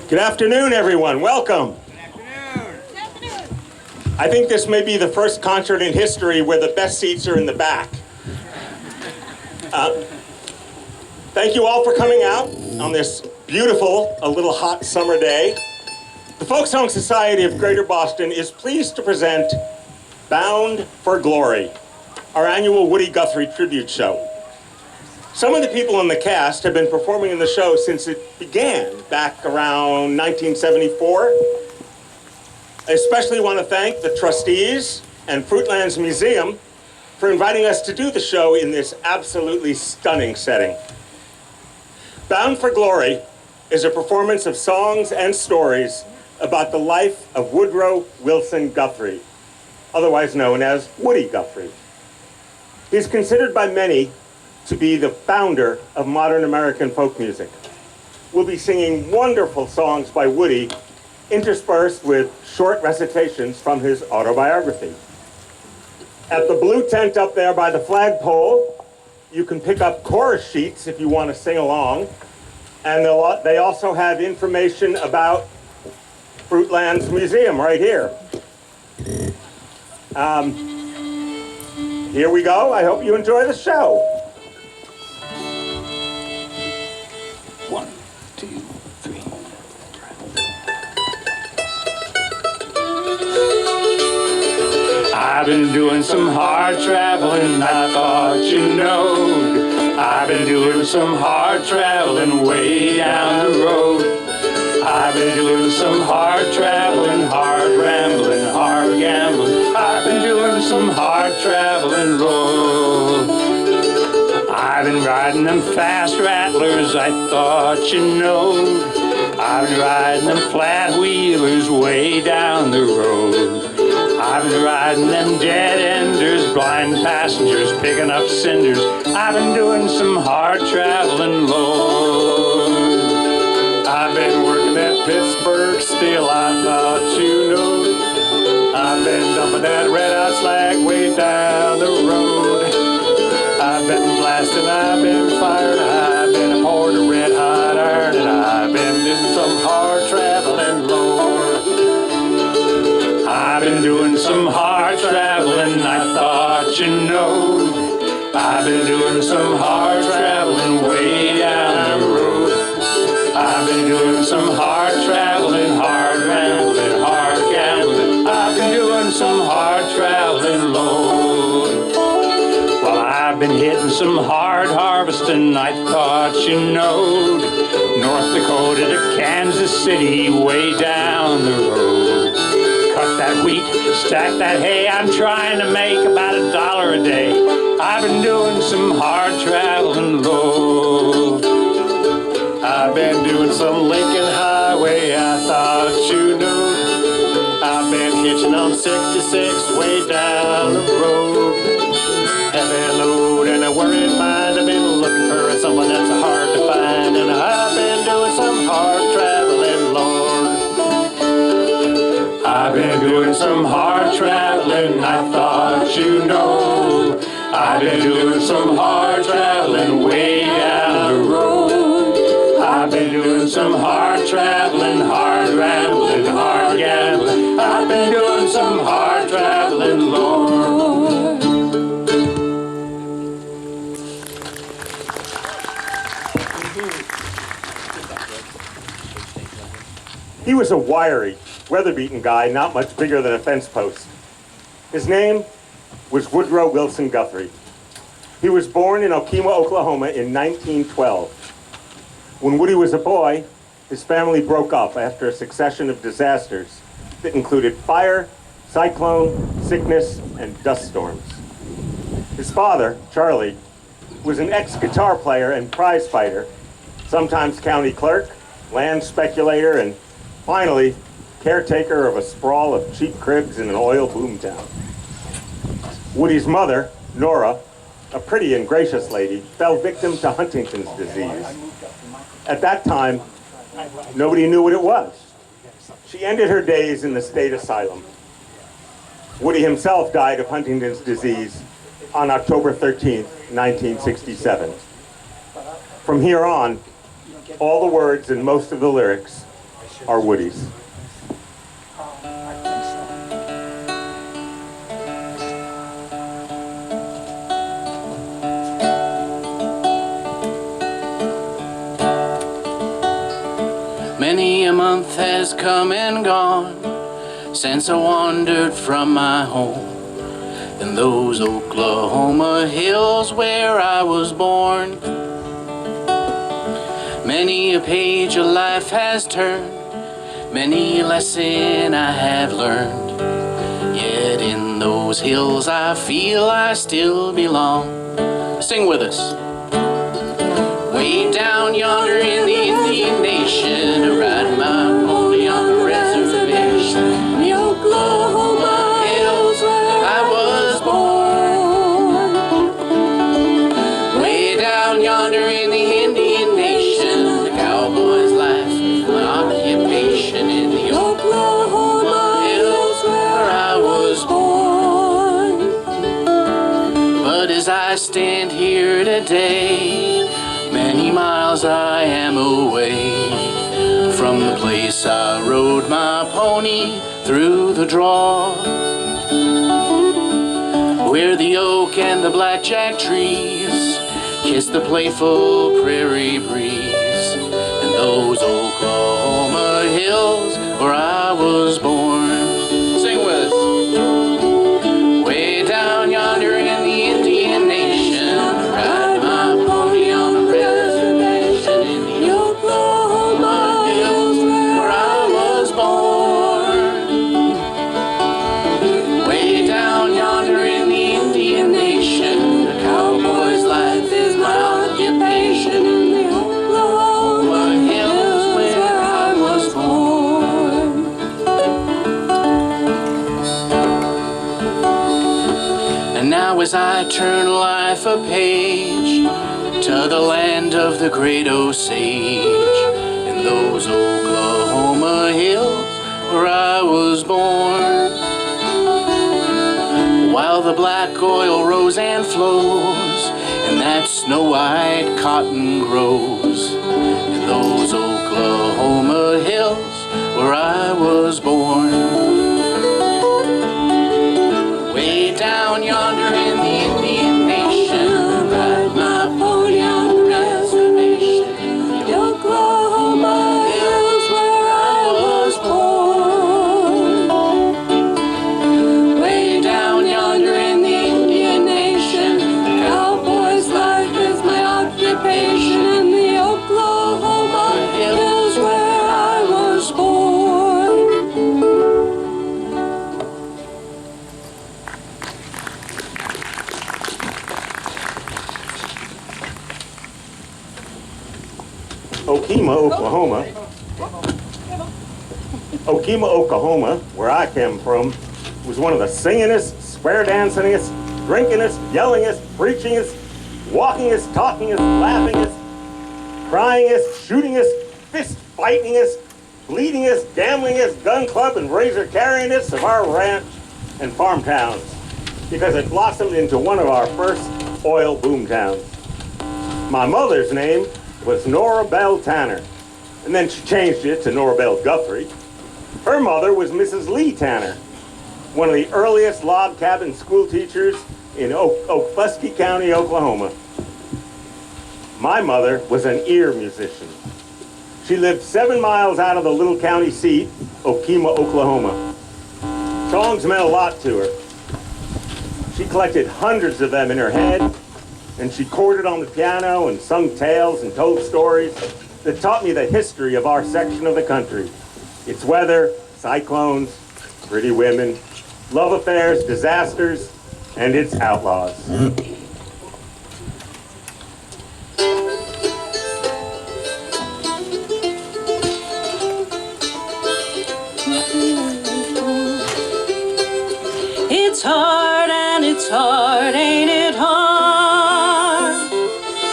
Good afternoon, everyone. Welcome. Good afternoon. Good afternoon. I think this may be the first concert in history where the best seats are in the back. Thank you all for coming out on this beautiful, a little hot summer day. The Folk Song Society of Greater Boston is pleased to present Bound for Glory, our annual Woody Guthrie tribute show. Some of the people in the cast have been performing in the show since it began back around 1974. I especially want to thank the trustees and Fruitlands Museum for inviting us to do the show in this absolutely stunning setting. Bound for Glory is a performance of songs and stories about the life of Woodrow Wilson Guthrie, otherwise known as Woody Guthrie. He's considered by many to be the founder of modern American folk music. We'll be singing wonderful songs by Woody, interspersed with short recitations from his autobiography. At the blue tent up there by the flagpole, you can pick up chorus sheets if you want to sing along, and they also have information about Fruitlands Museum right here. Here we go. I hope you enjoy the show. 1, 2, 3. I've been doing some hard traveling, I thought you knowed. I've been doing some hard traveling way down the road. I've been doing some hard traveling, hard rambling, hard gambling. I've been doing some hard traveling road. I've been riding them fast rattlers, I thought you know. I've been riding them flat wheelers way down the road. I've been riding them dead enders, blind passengers picking up cinders. I've been doing some hard traveling, Lord. I've been working at Pittsburgh Steel, I thought you know. I've been dumping that red hot slag way down the road. I've been blasting, I've been firing, I've been pouring a red hot iron, and I've been doing some hard traveling, Lord. I've been doing some hard traveling, I thought you know. I've been doing some hard traveling way down the road. I've been doing some hard traveling, hard rambling, hard gambling. I've been doing some hard traveling, Lord. Well, I've been hitting some hard harvesting, I thought you knowed. North Dakota to Kansas City, way down the road. Cut that wheat, stack that hay, I'm trying to make about $1 a day. I've been doing some hard traveling, Lord. I've been doing some Lincoln Highway, I thought you knew. I've been hitching on 66 way down the road. Heavy load and a worried mind, I've been looking for someone that's hard to find. And I've been doing some hard traveling, Lord. I've been doing some hard traveling, I thought you know. I've been doing some hard traveling way down the road. I've been doing some hard traveling, hard rambling, hard gambling. I've been doing some hard traveling, Lord. He was a wiry, weather-beaten guy, not much bigger than a fence post. His name was Woodrow Wilson Guthrie. He was born in Okemah, Oklahoma in 1912. When Woody was a boy, his family broke up after a succession of disasters that included fire, cyclone, sickness, and dust storms. His father, Charlie, was an ex-guitar player and prize fighter, sometimes county clerk, land speculator, and finally, caretaker of a sprawl of cheap cribs in an oil boomtown. Woody's mother, Nora, a pretty and gracious lady, fell victim to Huntington's disease. At that time, nobody knew what it was. She ended her days in the state asylum. Woody himself died of Huntington's disease on October 13th, 1967. From here on, all the words and most of the lyrics are woodies. Many a month has come and gone since I wandered from my home in those Oklahoma hills where I was born. Many a page of life has turned, many a lesson I have learned. Yet in those hills I feel I still belong. Sing with us. Way down yonder in the Indian Nation, I ride my pony on the reservation. The Oklahoma hills where I was born. Way down yonder in the Indian Nation, the cowboy's life, my occupation in the Oklahoma hills where I was born. But as I stand here today, many miles I am away from the place I rode my pony through the draw, where the oak and the blackjack trees kiss the playful prairie breeze, and those Oklahoma hills where I was born. Sing with us. Way down yonder in the Indian Nation, ride my pony on the reservation in the Oklahoma hills where I was born. Way down yonder in the Indian Nation, the cowboy's life is my occupation in the Oklahoma hills where I was born. And now as I turn life a page to the land of the great Osage, in those Oklahoma hills where I was born, while the black oil rose and flows and that snow-white cotton grows, in those Oklahoma hills where I was born. Way down yonder in the Indian Nation, ride my pony on the reservation in the Oklahoma hills where I was born. Way down yonder in the Indian Nation, the cowboy's life is my occupation in the Oklahoma hills where I was born. Okemah, Oklahoma. Okemah, Oklahoma, where I came from, was one of the singingest, square dancingest, drinkingest, yellingest, preachingest, walkingest, talkingest, laughingest, cryingest, shootingest, fist fightingest, bleedingest, gamblingest, gun club and razor carryingest of our ranch and farm towns, because it blossomed into one of our first oil boom towns. My mother's name was Anabel Tanner, and then she changed it to Anabel Guthrie. Her mother was Mrs. Lee Tanner, one of the earliest log cabin school teachers in Okfuskee County, Oklahoma. My mother was an ear musician. She lived 7 miles out of the little county seat, Okemah, Oklahoma. Songs meant a lot to her. She collected hundreds of them in her head, and she chorded on the piano and sung tales and told stories that taught me the history of our section of the country. Its weather, cyclones, pretty women, love affairs, disasters, and its outlaws. It's hard and it's hard, ain't it hard?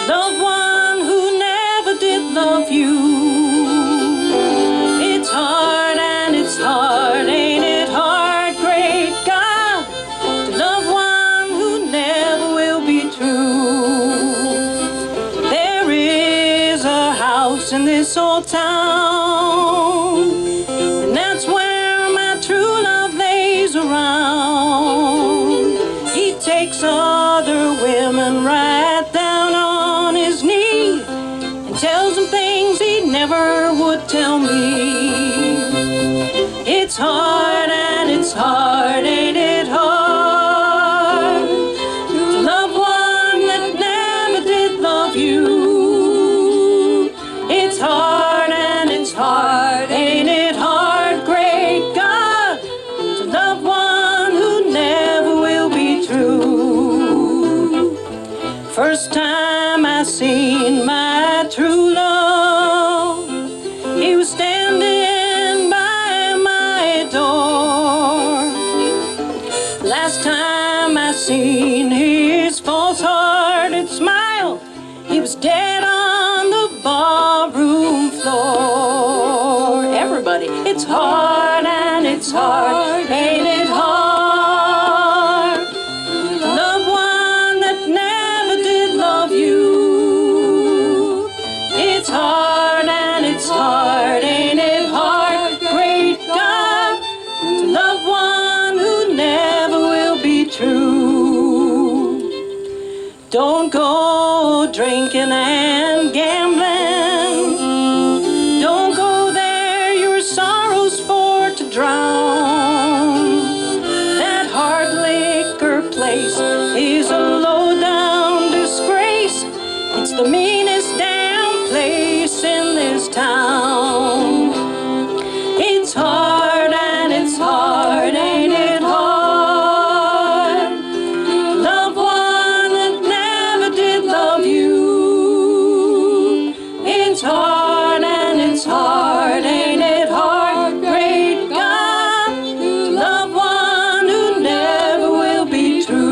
Love one who never did love you. It's hard and it's hard, ain't it hard, great God, to love one who never will be true. There is a house in this old town was standing by my door. Last time I seen his false-hearted smile, he was dead on the barroom floor. Everybody, it's hard and it's hard, ain't it hard? Love one that never did love you. It's hard and it's hard, ain't it hard? Great God, to love one who never will be true. Don't go drinking and gambling. Don't go there, your sorrows for to drown. That hard liquor place is a low-down disgrace. It's the meanest damn place in this town. It's hard and it's hard, ain't it hard? Love one that never did love you. It's hard and it's hard, ain't it hard? Great God, to love one who never will be true.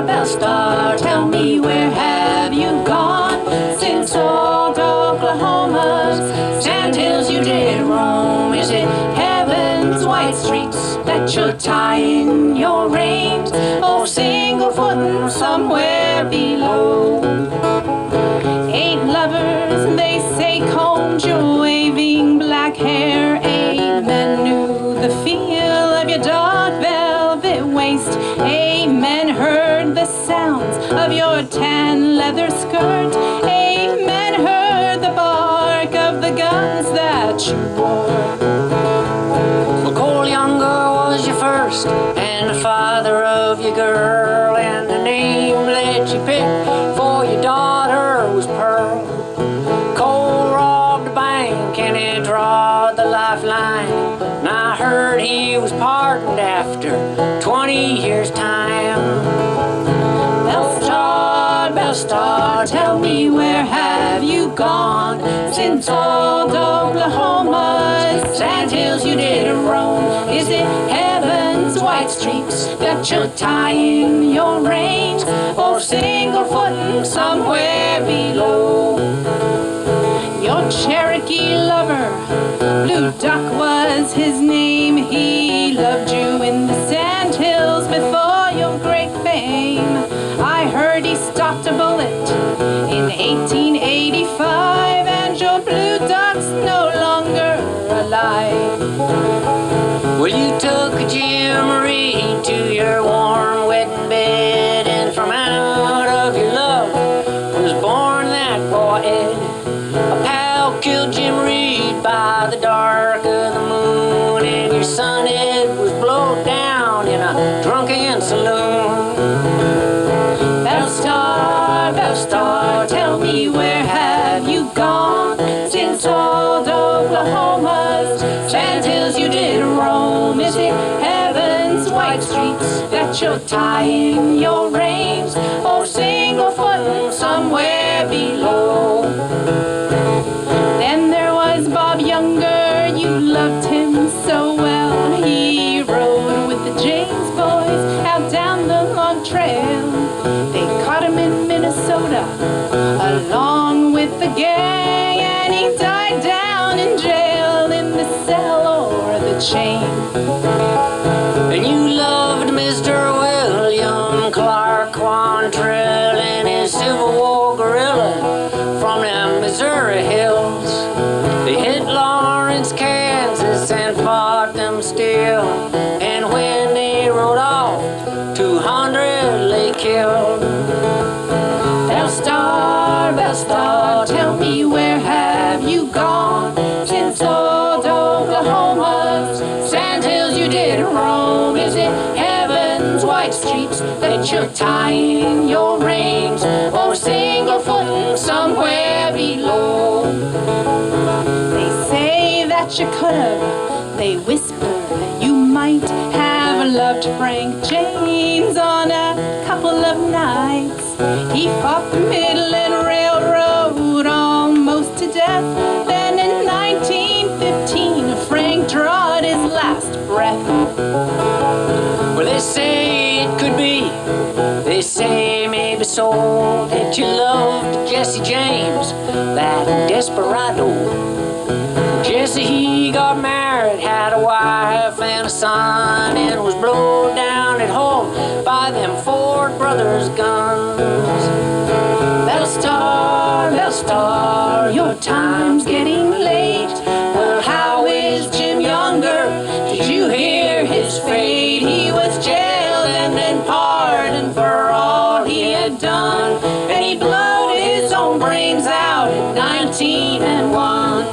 Bell star, tell me where have you gone? Since old Oklahoma's sandhills you did roam. Is it heaven's white streets that you're tying your reins, or single footing somewhere below? Eight lovers, they say, combed your waving black hair. Eight men knew the feel of your dark velvet waist. Eight men heard the sounds of your tan leather skirt. Eight men heard the bark of the guns that you wore. Well, Cole Younger was your first, and the father of your girl, and the name that you picked for your daughter was Pearl. Cole robbed a bank and he drawed the lifeline, and I heard he was pardoned after 20 years' time. Bell star, tell me where have you gone? Since old Oklahoma's sandhills you did roam. Is it heaven's white streets that you're tying your reins, or single footing somewhere below? Your Cherokee lover, Blue Duck was his name. He loved you in the sandhills before your great fame. I heard he stopped a bullet in 1885, and your Blue Duck's no longer alive. Well, you took a Jim Reed to your warm wedding bed, and from out of your love was born that boy Ed. A pal killed Jim Reed by the dark of the moon, and your son Ed was blowed down in a drunken saloon. Bell star, tell me where have you gone? Since old Oklahoma's sandhills you did roam. Is it heaven's white streets that you're tying your reins, or single footing somewhere below? Then there was gone in jail, in the cell or the chain. And you loved Mr. William Clark Quantrill and his Civil War guerrilla from them Missouri hills. They hit Lawrence, Kansas and fought them still. And when they rode off, 200 lay killed. Bell Star, tell me where have you gone? Since old Oklahoma's sandhills you did roam. Is it heaven's white streets that you're tying your reins, or single footing somewhere below? They say that you could have, they whisper you might have loved Frank James on a couple of nights. He fought the Midland Railroad almost to death. Then in 1915, Frank drawed his last breath. Well, they say it could be, they say maybe so, that you loved Jesse James, that desperado. Jesse, he got married, had a wife and a son, and was blown down at home by them Ford Brothers guns. Bell Star, your time's getting late. Well, how is Jim Younger? Did you hear his fate? He was jailed and then pardoned for all he had done, and he blowed his own brains out at 19 and 1.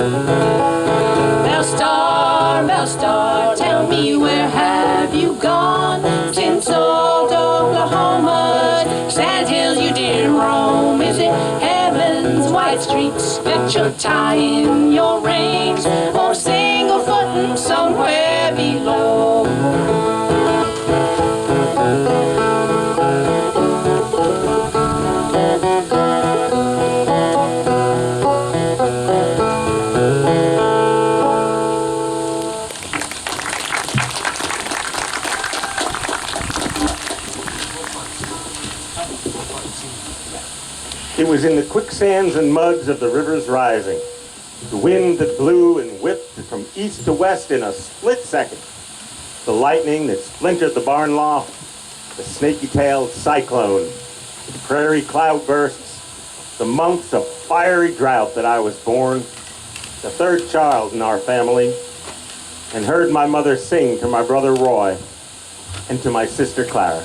Bell Star, tell me where have you gone? Since old Oklahoma's sandhills you did roam. Is it heaven's white streets that you're tying your reins, or single footing somewhere below? It was in the quicksands and muds of the river's rising, the wind that blew and whipped from east to west in a split second, the lightning that splintered the barn loft, the snaky-tailed cyclone, the prairie cloudbursts, the months of fiery drought that I was born, the third child in our family, and heard my mother sing to my brother Roy and to my sister Clara.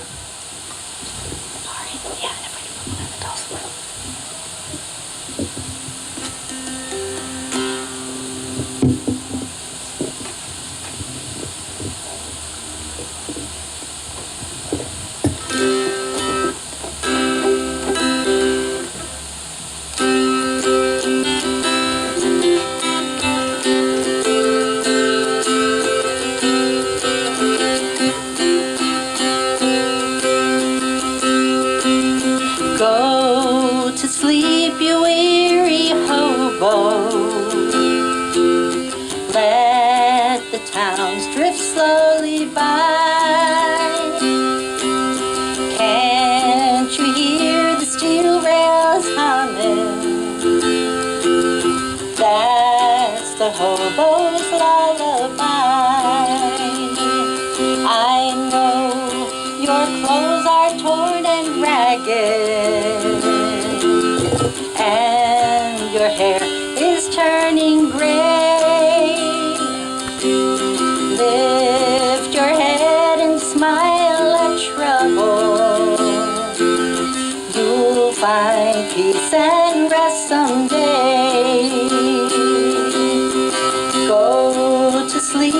Go to sleep,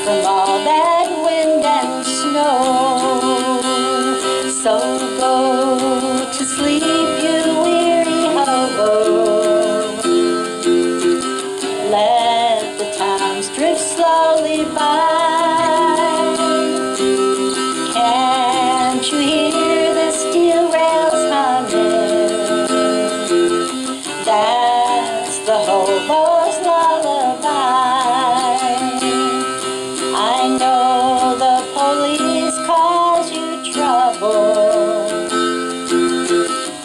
from all that wind and snow. So go to sleep, you weary hobo. Let the times drift slowly by. Can't you hear the steel rails humming? That's the hobo's lullaby. I know the police cause you trouble.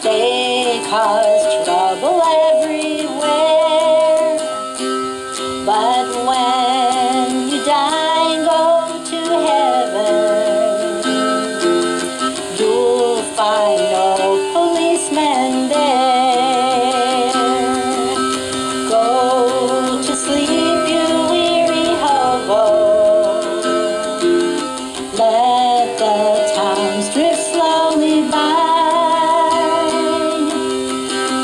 They cause trouble everywhere. But when you die and go to heaven, you'll find no policemen there. Go to sleep, you weary hobo. Let the times drift slowly by.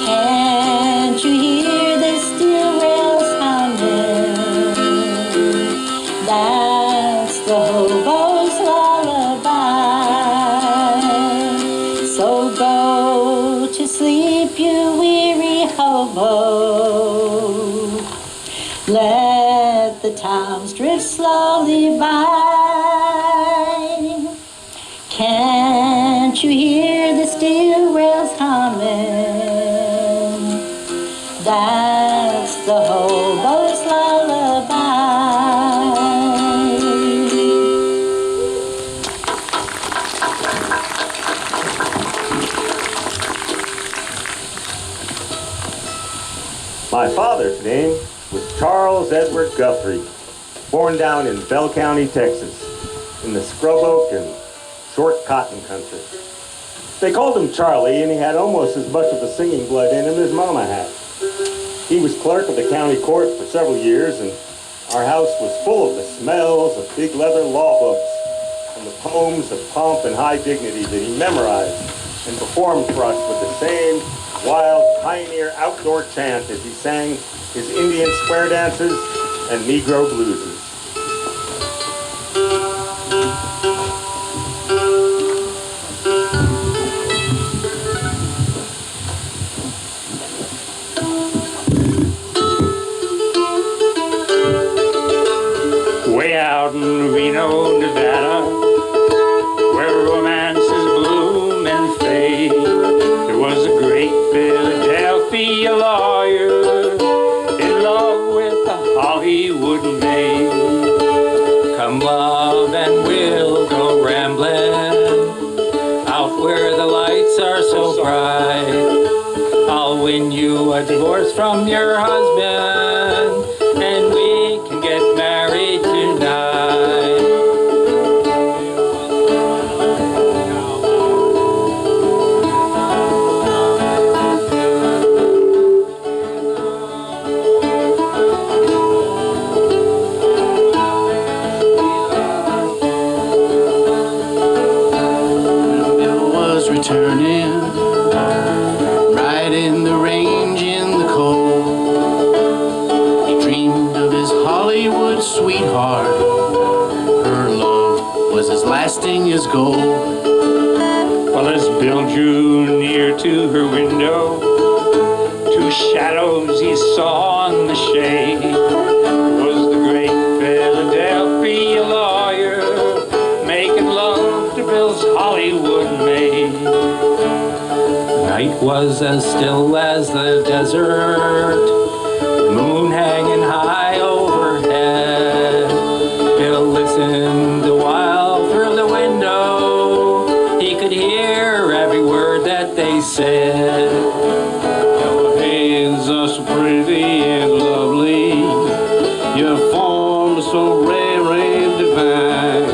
Can't you hear the steel rails humming? That's the hobo's lullaby. So go to sleep, you weary hobo. Let the times drift slowly by. Can't you hear the steel rails humming? That's the hobo's lullaby. My father's name was Charles Edward Guthrie, born down in Bell County, Texas, in the scrub oak and short cotton country. They called him Charlie, and he had almost as much of the singing blood in him as Mama had. He was clerk of the county court for several years, and our house was full of the smells of big leather law books and the poems of pomp and high dignity that he memorized and performed for us with the same wild pioneer outdoor chant as he sang his Indian square dances and Negro blueses. Way out in Reno, Nevada, where romances bloom and fade, there was a great Philadelphia lawyer in love with a Hollywood maid. Come love and we'll go rambling out where the lights are so bright. I'll win you a divorce from your husband, and we can get married tonight. Bill was returning, right in the range in the cold. He dreamed of his Hollywood sweetheart. Her love was as lasting as gold. Well, as Bill drew near to her window, two shadows he saw in the shade. It was the great Philadelphia lawyer making love to Bill's Hollywood maid. The night was as still as the desert, the moon hanging high overhead. Bill listened a while through the window. He could hear every word that they said. Your hands are so pretty and lovely. Your form is so rare and divine.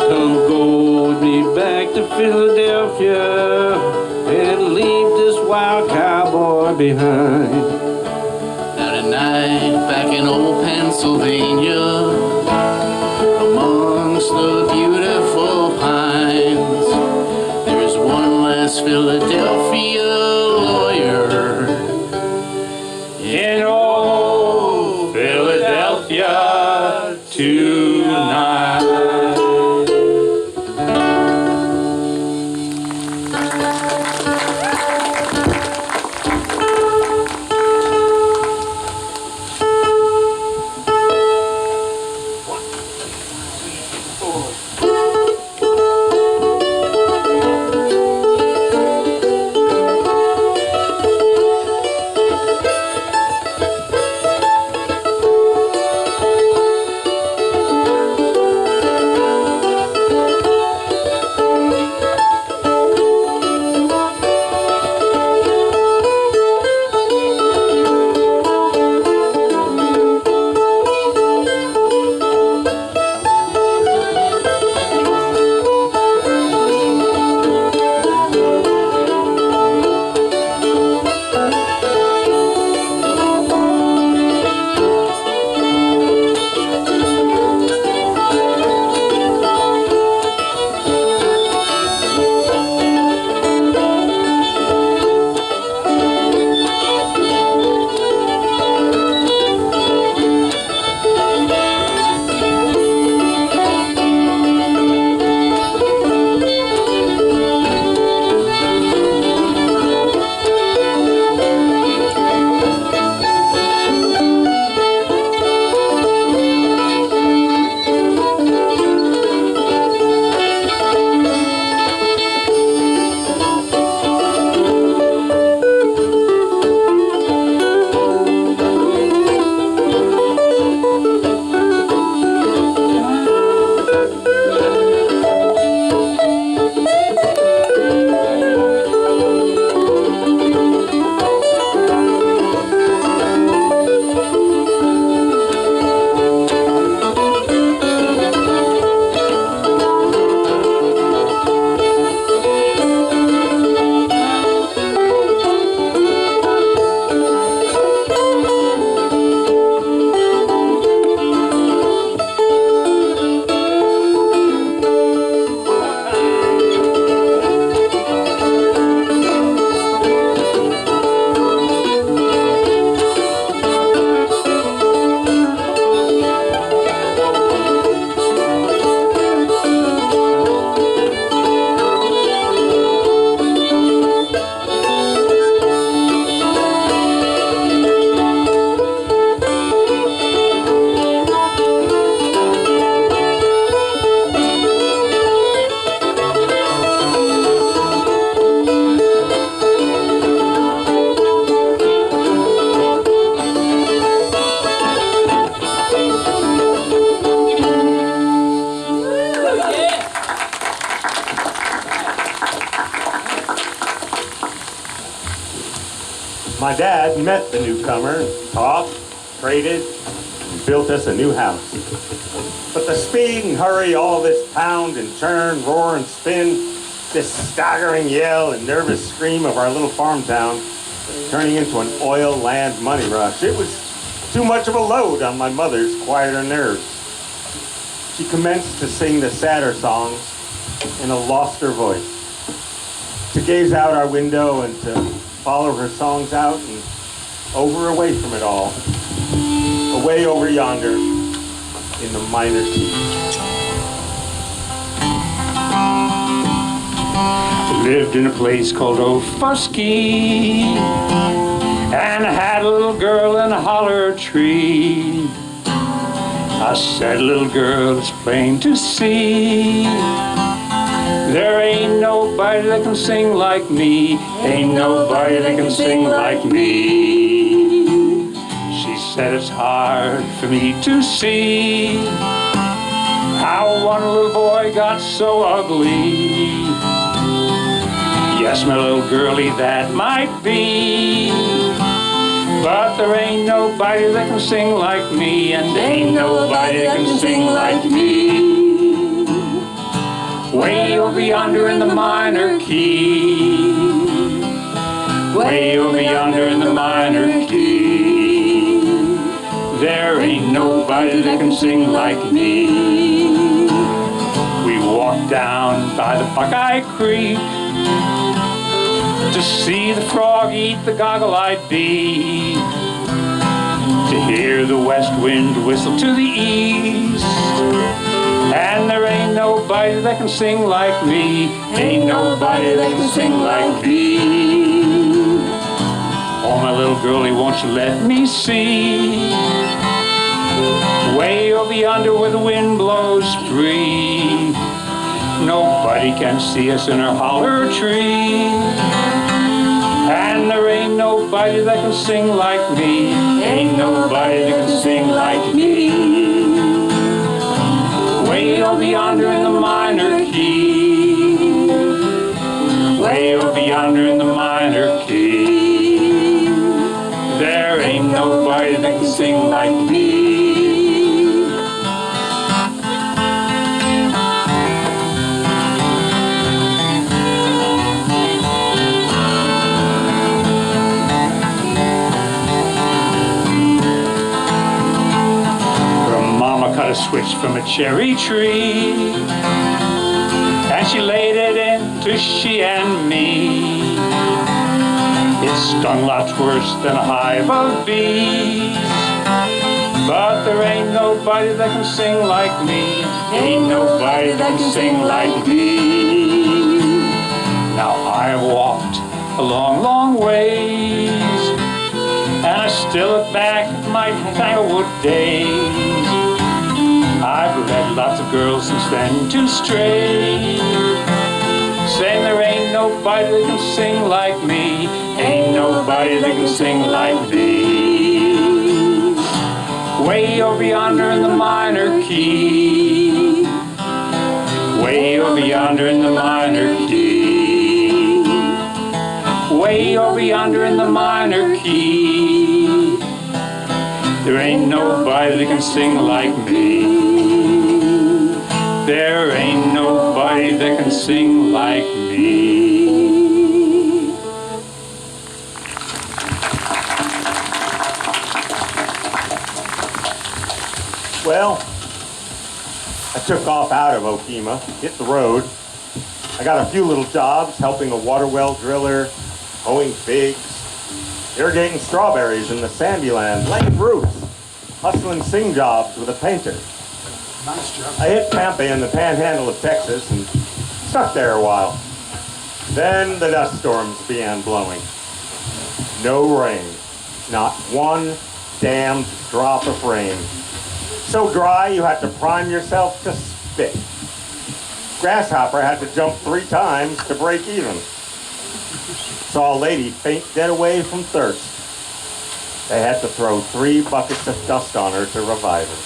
Come go with me back to Philadelphia and leave this wild cowboy behind. Now tonight, back in old Pennsylvania, amongst the beautiful pines, there's one less Philadelphia lawyer in old Philadelphia tonight. My dad met the newcomer, talked, traded, and built us a new house. But the speed and hurry, all this pound and churn, roar and spin, this staggering yell and nervous scream of our little farm town, turning into an oil land money rush. It was too much of a load on my mother's quieter nerves. She commenced to sing the sadder songs and lost her voice. To gaze out our window and to follow her songs out and away from it all, away over yonder in the minor keys. Lived in a place called O'Fusky, and I had a little girl in a holler tree. I said, little girl, it's plain to see, there ain't nobody that can sing like me. Ain't nobody that can sing like me. She said it's hard for me to see how one little boy got so ugly. Yes, my little girlie, that might be, but there ain't nobody that can sing like me, and ain't nobody that can sing like me. Way over yonder in the minor key, way over yonder in the minor key, there ain't nobody that can sing like me. We walked down by the Buckeye Creek to see the frog eat the goggle-eyed bee, to hear the west wind whistle to the east. And there ain't nobody that can sing like me. Ain't nobody that can sing like me. Oh, my little girlie, won't you let me see? Way over yonder where the wind blows free, nobody can see us in our holler tree. And there ain't nobody that can sing like me. Ain't nobody that can sing like me. Way over yonder in the minor key, way over yonder in the minor key, there ain't nobody that can sing like me. Cut a switch from a cherry tree, and she laid it into she and me. It stung lots worse than a hive of bees, but there ain't nobody that can sing like me. Ain't nobody that can sing like me. Now I've walked a long, long ways, and I still look back at my Tanglewood days. I've led lots of girls since then to stray, saying there ain't nobody that can sing like me. Ain't nobody that can sing like me. Way over yonder in the minor key, way over yonder in the minor key, way over yonder in the minor key, there ain't nobody that can sing like me. There ain't nobody that can sing like me. Well, I took off out of Okima, hit the road. I got a few little jobs, helping a water well driller, hoeing figs, irrigating strawberries in the sandy land, laying roofs, hustling sing jobs with a painter. Nice job. I hit Tampa in the panhandle of Texas and stuck there a while. Then the dust storms began blowing. No rain, not one damned drop of rain. So dry you had to prime yourself to spit. Grasshopper had to jump 3 times to break even. Saw a lady faint dead away from thirst. They had to throw 3 buckets of dust on her to revive her.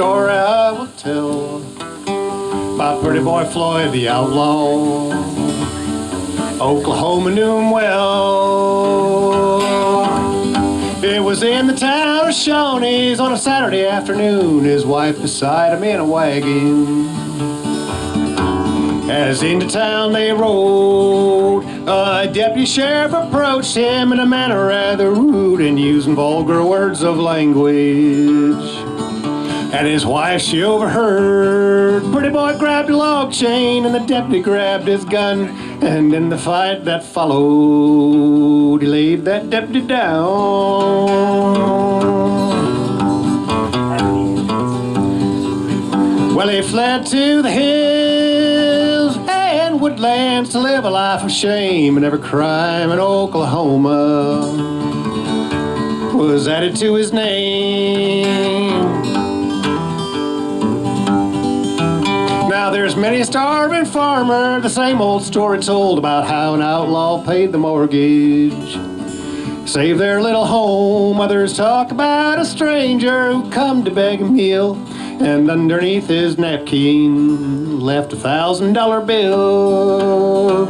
story I will tell about pretty boy Floyd the outlaw. Oklahoma knew him well. It was in the town of Shawnees on a Saturday afternoon, his wife beside him in a wagon. As into town they rode, a deputy sheriff approached him in a manner rather rude and using vulgar words of language. And his wife, she overheard. Pretty boy grabbed a log chain and the deputy grabbed his gun. And in the fight that followed, he laid that deputy down. Well, he fled to the hills and woodlands to live a life of shame, and every crime in Oklahoma was added to his name. Now there's many a starving farmer, the same old story told about how an outlaw paid the mortgage, saved their little home. Others talk about a stranger who come to beg a meal, and underneath his napkin left $1,000 bill.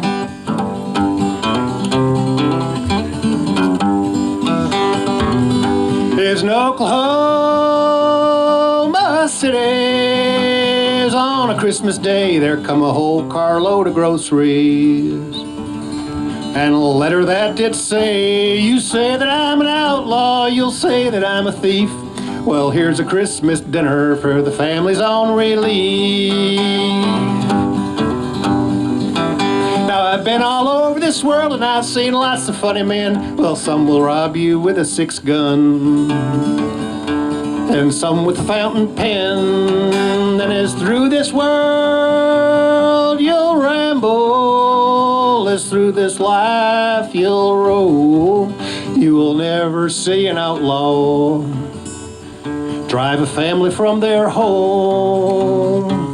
It's in Oklahoma City, on a Christmas day there come a whole carload of groceries, and a letter that did say, you say that I'm an outlaw, you'll say that I'm a thief. Well, here's a Christmas dinner for the families on relief. Now I've been all over this world and I've seen lots of funny men. Well, some will rob you with a 6-gun, and some with a fountain pen. And as through this world you'll ramble, as through this life you'll roll, you will never see an outlaw drive a family from their home.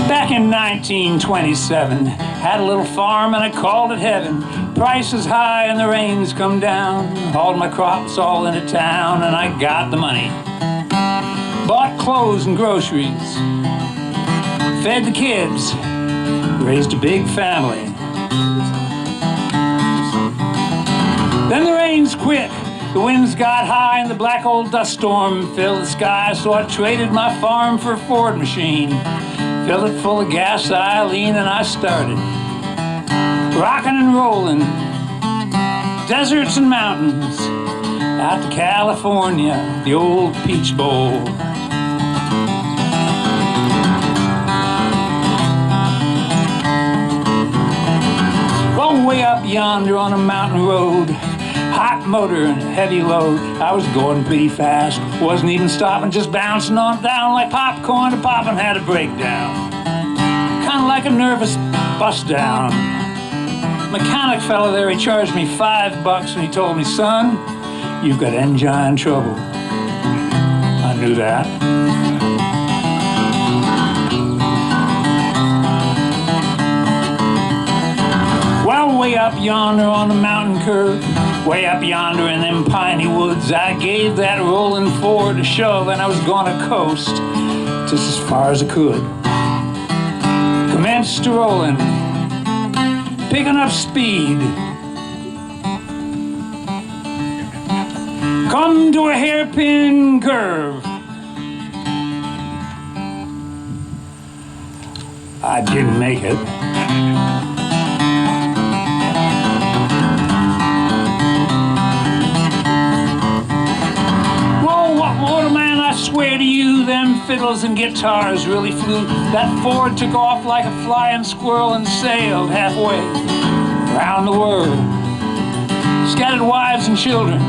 Back in 1927, had a little farm and I called it heaven. Prices high and the rains come down. Hauled my crops all into town and I got the money. Bought clothes and groceries, fed the kids, raised a big family. Then the rains quit, the winds got high and the black old dust storm filled the sky. So I traded my farm for a Ford machine, filled it full of gasoline, and I started rocking and rolling, deserts and mountains, out to California, the old Peach Bowl. Well, way up yonder on a mountain road, hot motor and heavy load, I was going pretty fast, wasn't even stopping, just bouncing on down like popcorn to pop and had a breakdown. Kind of like a nervous bust down. Mechanic fella there, he charged me $5 and he told me, son, you've got engine trouble. I knew that. Well, way up yonder on the mountain curve, way up yonder in them piney woods, I gave that rolling Ford a shove and I was gonna coast just as far as I could. Commenced rolling, picking up speed. Come to a hairpin curve. I didn't make it. Whoa, what more, man, I swear to you, them fiddles and guitars really flew. That Ford took off like a flying squirrel and sailed halfway around the world. Scattered wives and children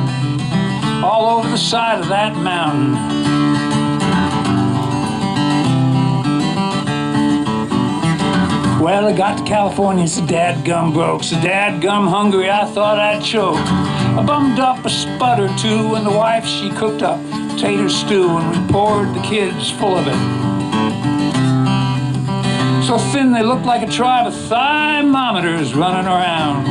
all over the side of that mountain. Well, I got to California, so dadgum broke, so dadgum hungry, I thought I'd choke. I bummed up a spud or two, and the wife, she cooked up tater stew, and we poured the kids full of it. So thin they looked like a tribe of thermometers running around.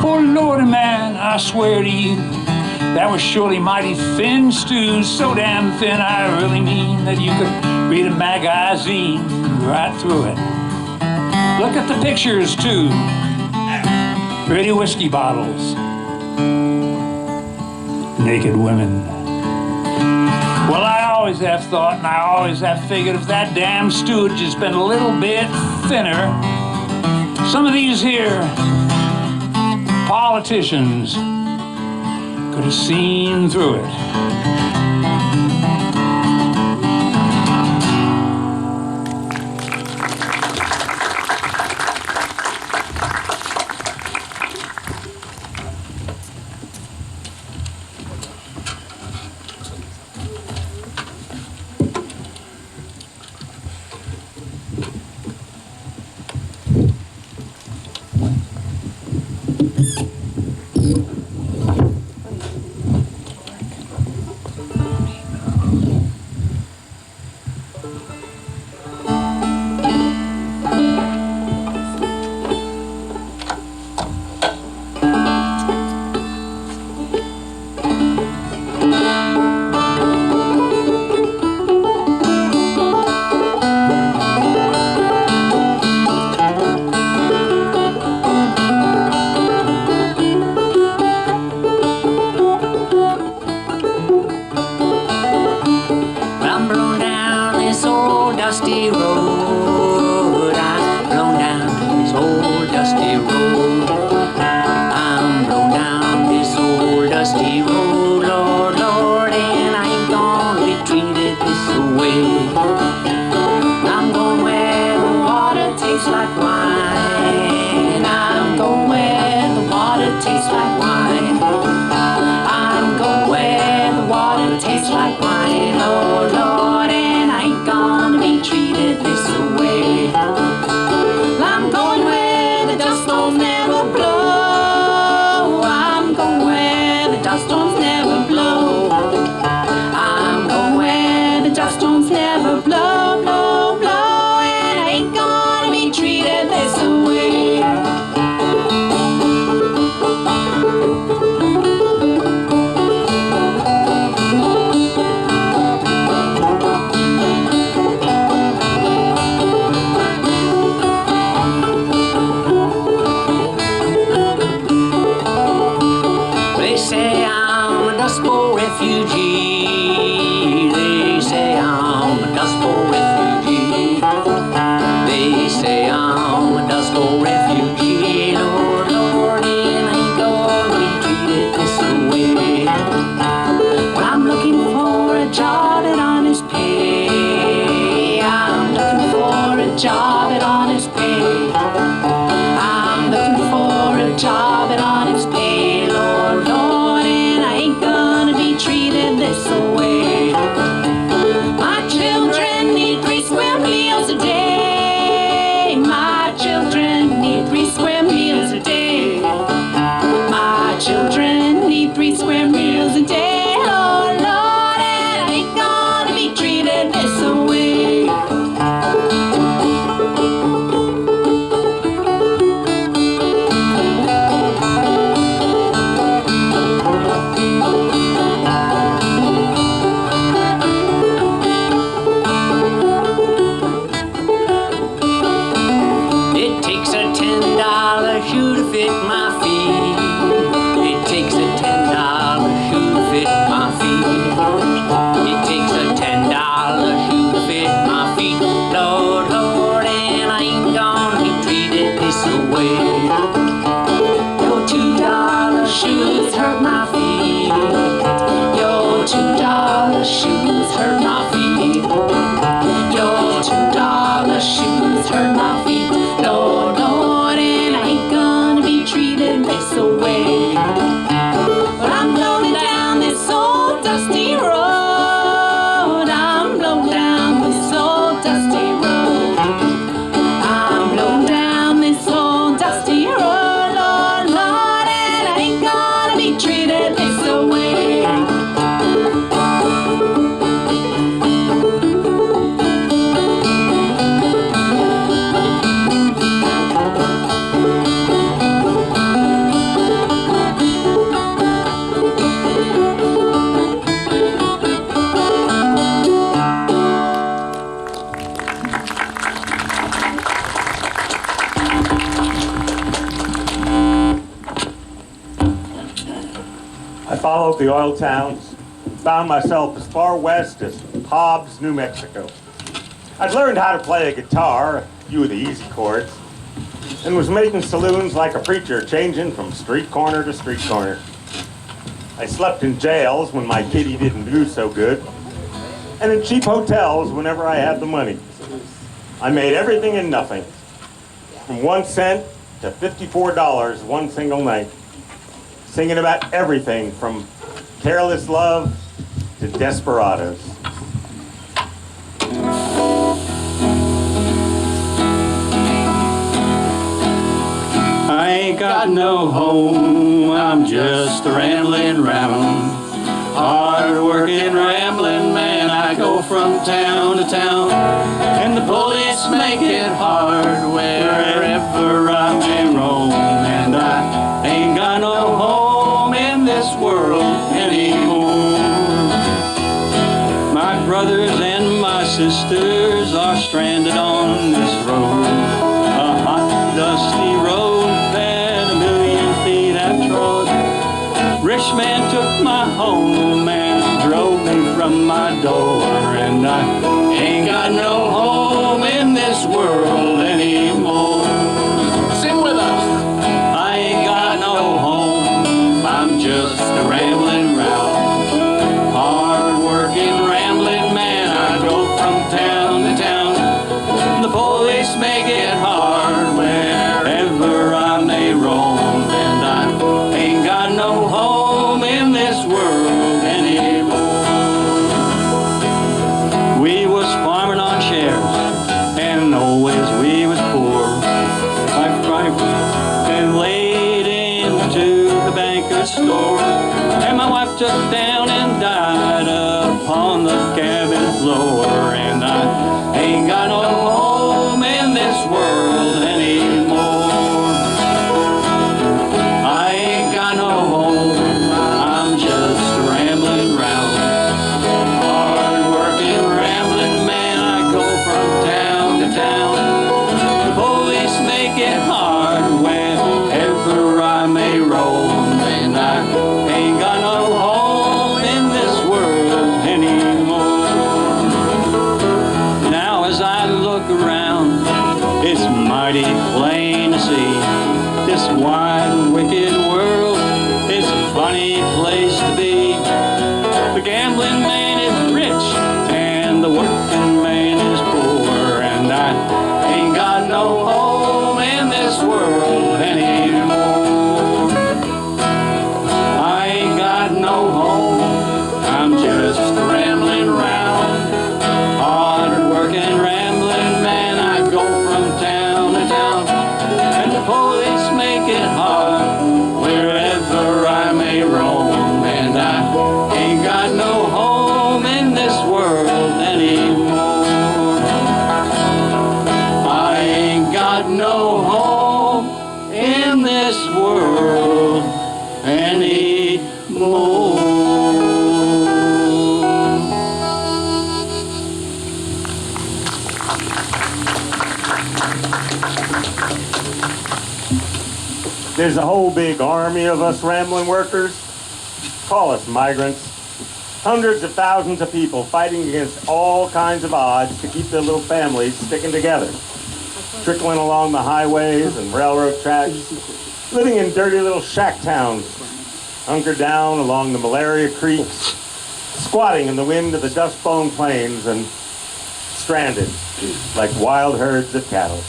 Oh Lordy man, I swear to you, that was surely mighty thin stew, so damn thin I really mean that you could read a magazine right through it. Look at the pictures too. Pretty whiskey bottles. Naked women. Well, I always have thought and I always have figured if that damn stew had just been a little bit thinner, some of these here politicians could have seen through it. But I'm blowing down this old the oil towns, found myself as far west as Hobbs, New Mexico. I'd learned how to play a guitar, a few of the easy chords, and was making saloons like a preacher, changing from street corner to street corner. I slept in jails when my kitty didn't do so good, and in cheap hotels whenever I had the money. I made everything and nothing, from 1 cent to $54 one single night, singing about everything from careless love to desperados. I ain't got no home, I'm just a rambling round. Hard-working, rambling man, I go from town to town, and the police make it hard wherever I may roam. And I ain't got no home in this world anymore. My brothers and my sisters are stranded on this road, a hot, dusty road that a million feet have trod. Rich man took my home and drove me from my door, and I ain't got no home in this world anymore. Sing with us. I ain't got no home, I'm just a rambling round. Hard-working, rambling man, I go from town to town. The police make it hard wherever I may roam, and I ain't got no home in this world anymore. We was farming on shares, and always we was poor. And laid into the banker's store, and my wife took down and died upon the cabin floor. And I ain't got no home in this world anymore. I ain't got no home, I'm just a rambling round. Hard-working, rambling man, I go from town to town. The police make it hard wherever I may roam, and I ain't got no home in this world anymore. Now as I look around, it's mighty plain to see this wide, wicked world, it's a funny place to be. The gambling man is rich and the working man is poor, and I ain't got no home in this world anymore. I ain't got no home, I'm just rambling round. Hard-working, rambling man, I go from town to town, and the police make it hard wherever I may roam, and I ain't got no home in this world anymore. I ain't got no home in this world anymore. There's a whole big army of us rambling workers. Call us migrants. Hundreds of thousands of people fighting against all kinds of odds to keep their little families sticking together. Trickling along the highways and railroad tracks, living in dirty little shack towns, hunkered down along the malaria creeks, squatting in the wind of the dust-blown plains, and stranded like wild herds of cattle.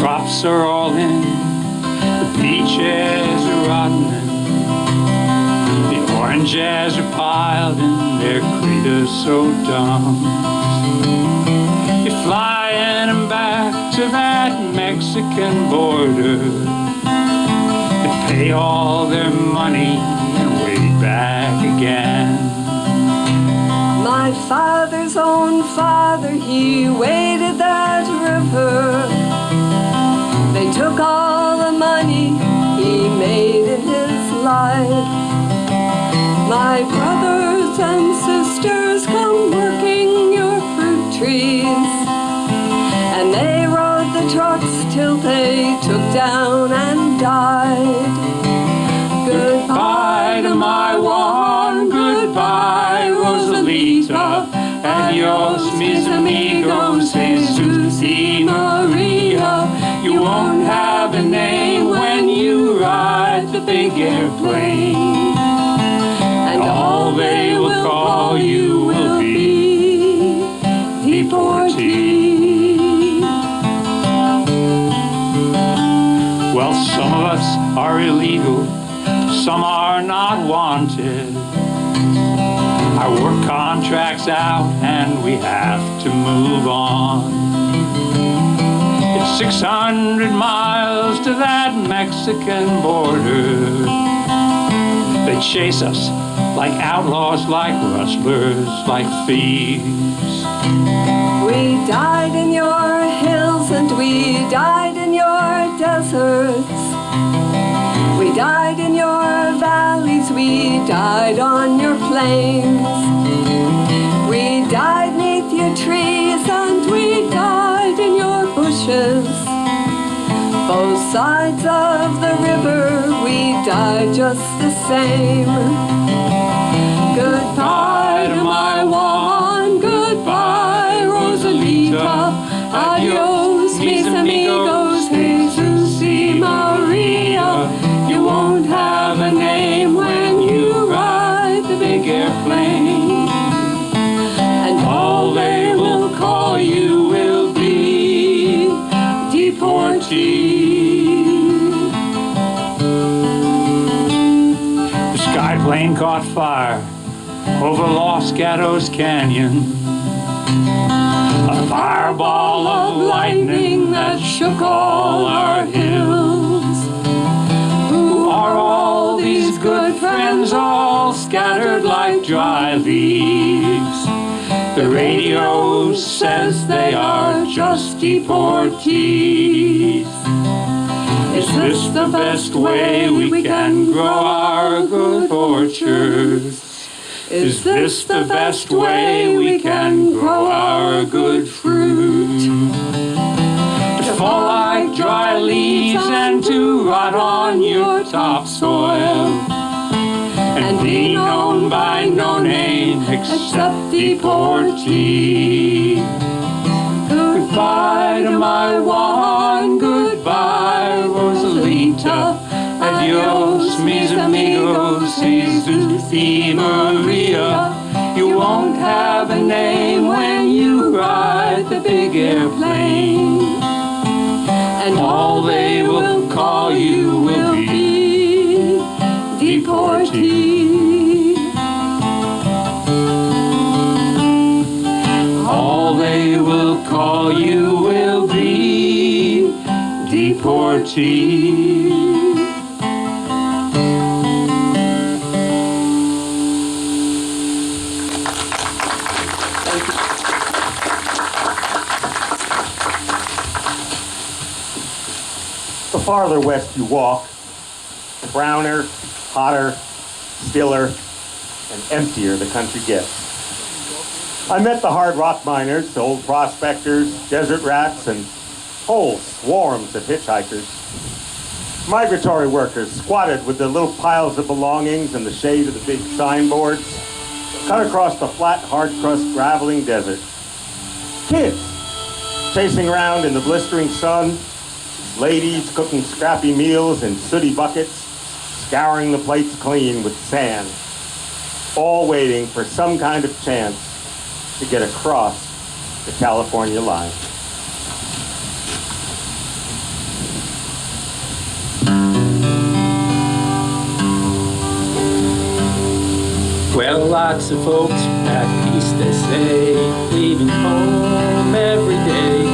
Crops are all in, the peaches are rotten, the oranges are piled in, their craters so dumb. You're flying them back to that Mexican border to pay all their money and way back again. My father's own father, he waded that river. They took all the money he made in his life. My brothers and sisters come working your fruit trees. And they rode the trucks till they took down and died. Goodbye to my Juan, goodbye Rosalita, adios mis amigos, Jesus y Maria. You won't have a name when you ride the big airplane, and all they will call you will be deportee. Well, some of us are illegal, some are not wanted. Our work contract's out and we have to move on. It's 600 miles to that Mexican border. They chase us like outlaws, like rustlers, like thieves. We died in your hills and we died in your deserts. We died in your valleys, we died on your plains. We died neath your trees and we died in your bushes. Both sides of the river, we died just the same. Goodbye to my Juan, goodbye Rosalita, adios mis amigos, Jesus y Maria. You won't have a name when you ride the big airplane, and all they will call you will be deportee. The sky plane caught fire over Los Gatos Canyon, a fireball of lightning that shook all our hills. Who are all these good friends, all scattered like dry leaves? The radio says they are just deportees. Is this the best way we can grow our good orchards? Is this the best way we can grow our good fruit? To fall like dry leaves and to rot on your topsoil, and be known by no name except deportee. Goodbye to my Juan, goodbye Rosalita, adios mis amigos, Jesus y Maria. You won't have a name when you ride the big airplane, and all they will call you will be deportee. All they will call you will be deportee. The farther west you walk, the browner, hotter, stiller, and emptier the country gets. I met the hard rock miners, the old prospectors, desert rats, and whole swarms of hitchhikers. Migratory workers squatted with their little piles of belongings in the shade of the big signboards, cut across the flat, hard-crust, graveling desert. Kids chasing around in the blistering sun, ladies cooking scrappy meals in sooty buckets, scouring the plates clean with sand, all waiting for some kind of chance to get across the California line. Well, lots of folks back east, they say, leaving home every day,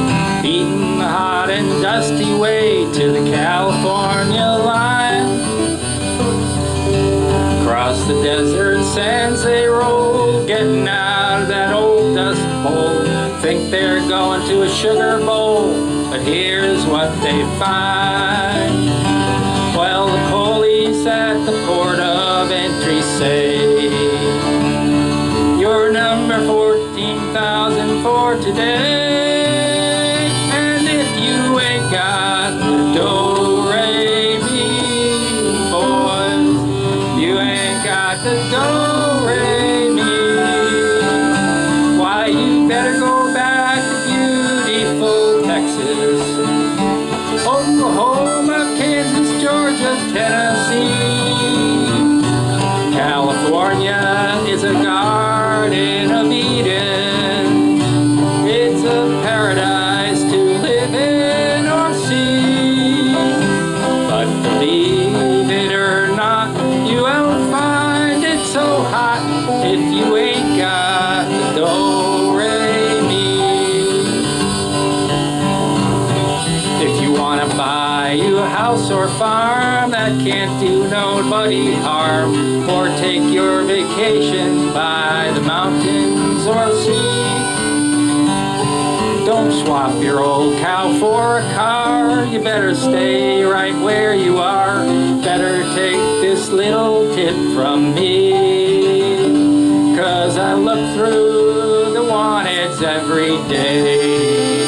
beating the hot and dusty way to the California line. Across the desert sands they roll, getting out of that old dust bowl. Think they're going to a sugar bowl, but here's what they find. Well, the police at the port of entry say, for today. And if you ain't got the do, re, mi, boys, you ain't got the do, re, mi, why you better go back to beautiful Texas, Oklahoma, Kansas, Georgia, Tennessee. California is a garden of Eden. It's a paradise to live in or see. But believe it or not, you won't find it so hot if you ain't got the do, re, mi. If you want to buy you a house or farm that can't do nobody harm, or take your vacation by the mountains or sea, don't swap your old cow for a car. You better stay right where you are. Better take this little tip from me, 'cause I look through the wanteds every day,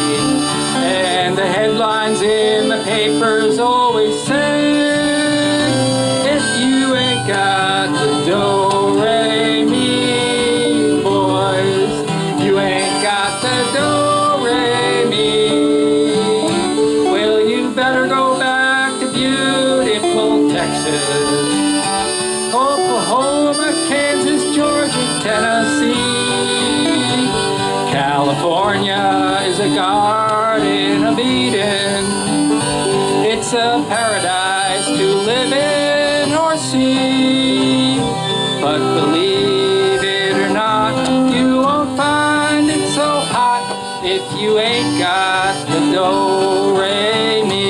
and the headlines in the papers always say, if you ain't got the do, re, mi, boys, you ain't got the do, re, mi, well, you better go back to beautiful Texas, Oklahoma, Kansas, Georgia, Tennessee. California is a garden of Eden. It's a paradise to live in or see. But believe it or not, you won't find it so hot if you ain't got the do, re, mi.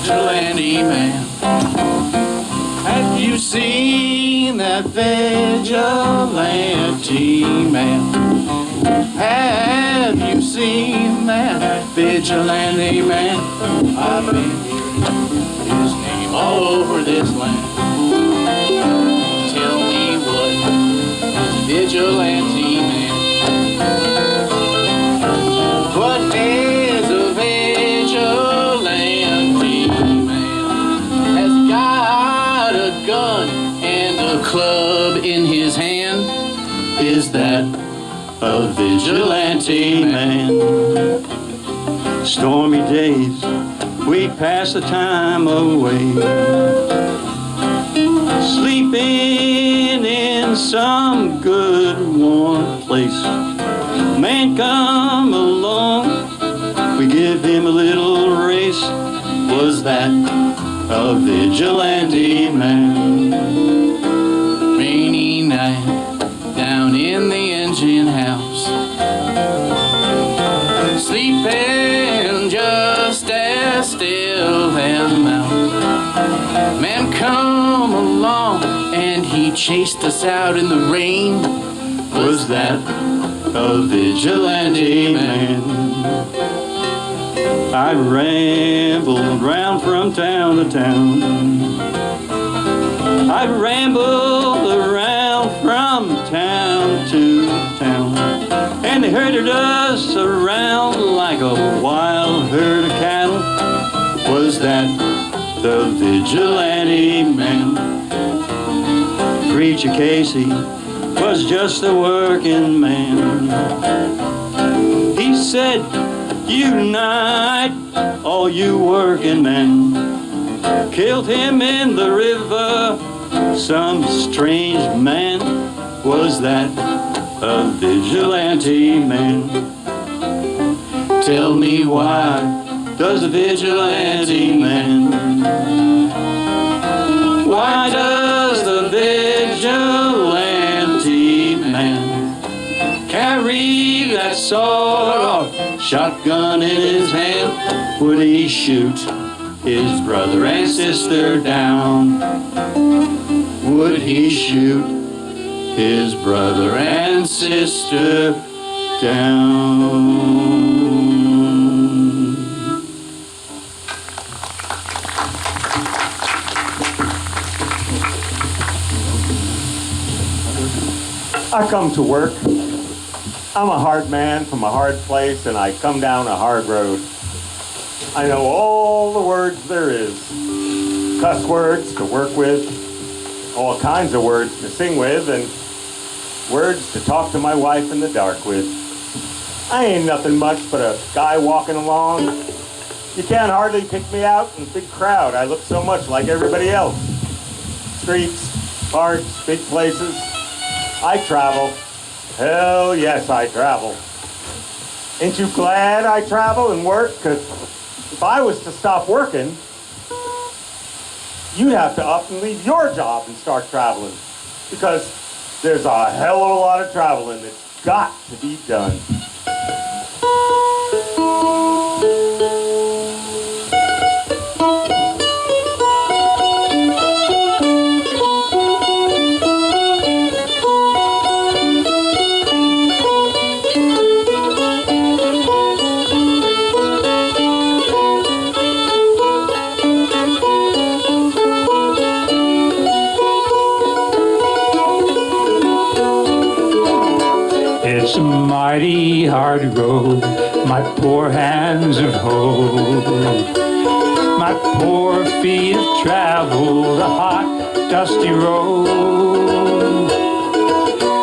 Vigilante man, have you seen that vigilante man? Have you seen that vigilante man? I've been hearing his name all over this land. Tell me what is a vigilante man? What is a vigilante man? Has got a gun and a club in his hand. Is that a vigilante man? Stormy days, we pass the time away, sleeping in some good warm place. Man come along, we give him a little race. Was that a vigilante man? Rainy night down in the engine house, sleeping just as still as a mouse. Man come along and he chased us out in the rain. Was that a vigilante man? I rambled round from town to town. I rambled around from town to town, and they herded us around like a wild herd of cattle. Was that the vigilante man? Preacher Casey was just a working man. He said, unite, all you working men. Killed him in the river, some strange man. Was that a vigilante man? Tell me why does a vigilante man? Why does the vigilante shotgun in his hand, would he shoot his brother and sister down? Would he shoot his brother and sister down? I come to work. I'm a hard man from a hard place, and I come down a hard road. I know all the words there is. Cuss words to work with, all kinds of words to sing with, and words to talk to my wife in the dark with. I ain't nothing much but a guy walking along. You can't hardly pick me out in a big crowd. I look so much like everybody else. Streets, parks, big places. I travel. Hell yes, I travel. Ain't you glad I travel and work? Because if I was to stop working, you'd have to up and leave your job and start traveling. Because there's a hell of a lot of traveling that's got to be done. It's a mighty hard road my poor hands have hoed. My poor feet have traveled a hot, dusty road.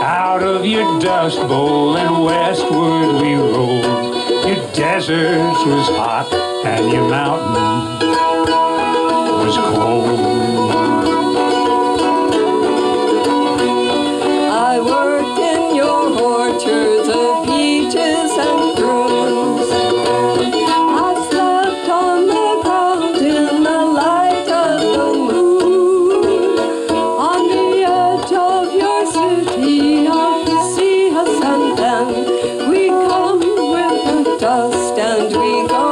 Out of your dust bowl and westward we rolled. Your deserts was hot and your mountain was cold. I worked in your orchards of peaches and prunes. I slept on the ground in the light of the moon. On the edge of your city I see us, and then we come with the dust and we go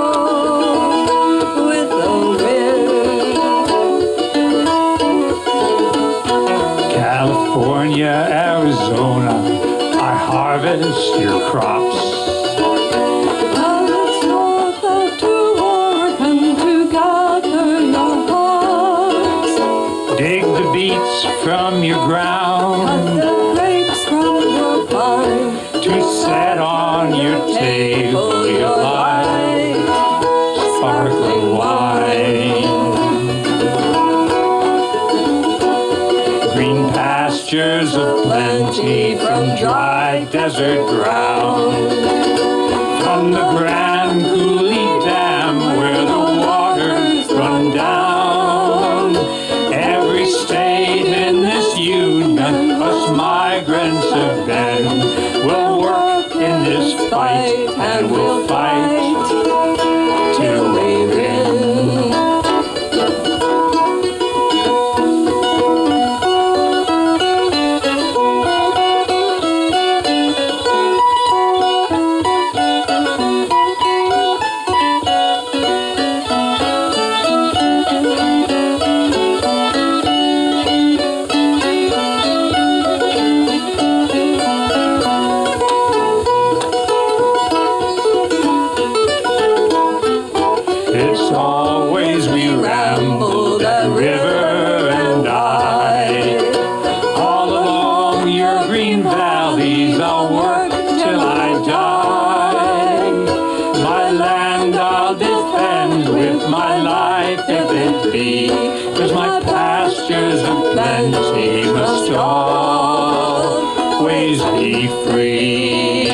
with the wind. California, Arizona, I harvest your crops. Well, it's north up to Oregon to gather your hops. Dig the beets from your Cut ground the grapes from your vine. to set on your table your light, sparkling wine. Green pastures of plenty from dry desert ground. From the Grand Coulee Dam where the waters run down. Every state in this union us migrants have been. We'll work in this fight and we'll fight till we win. It's always we ramble that river and I. All along your green valleys I'll work till I die. My land I'll defend with my life if it be, 'cause my pastures of plenty must always be free.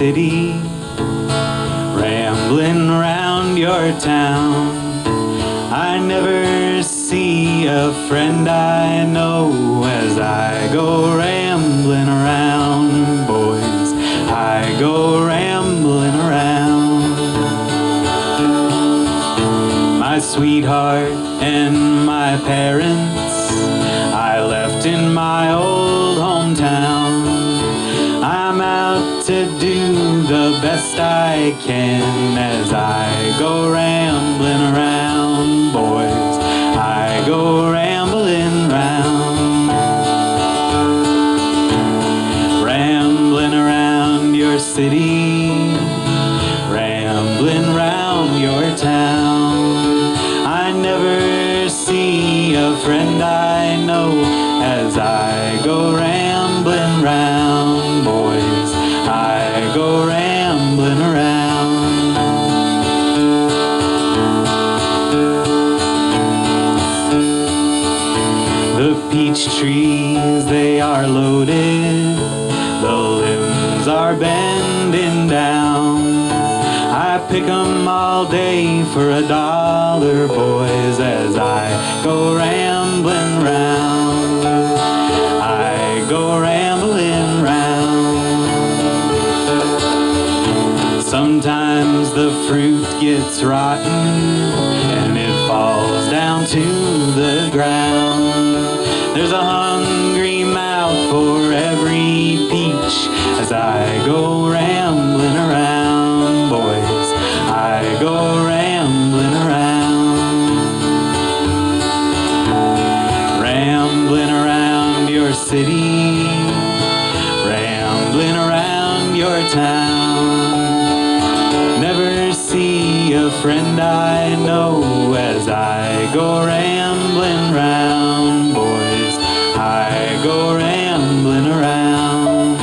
city, rambling around your town. I never see a friend I know as I go rambling around, boys. I go rambling around. My sweetheart and my parents I left in my old hometown. I'm out to do the best I can as I go rambling around, boys. I go rambling round. Rambling around your city, rambling round your town. I never see a friend I know as I go rambling round, boys. I go rambling around. The peach trees, they are loaded, the limbs are bending down. I pick 'em all day for $1, boys, as I go rambling round. I go rambling round. Sometimes the fruit gets rotten and it falls down to the ground. There's a hungry mouth for every peach as I go rambling around, boys. I go rambling around. Rambling around your city, rambling around your town. Never see a friend I know as I go rambling round, boys. I go rambling around.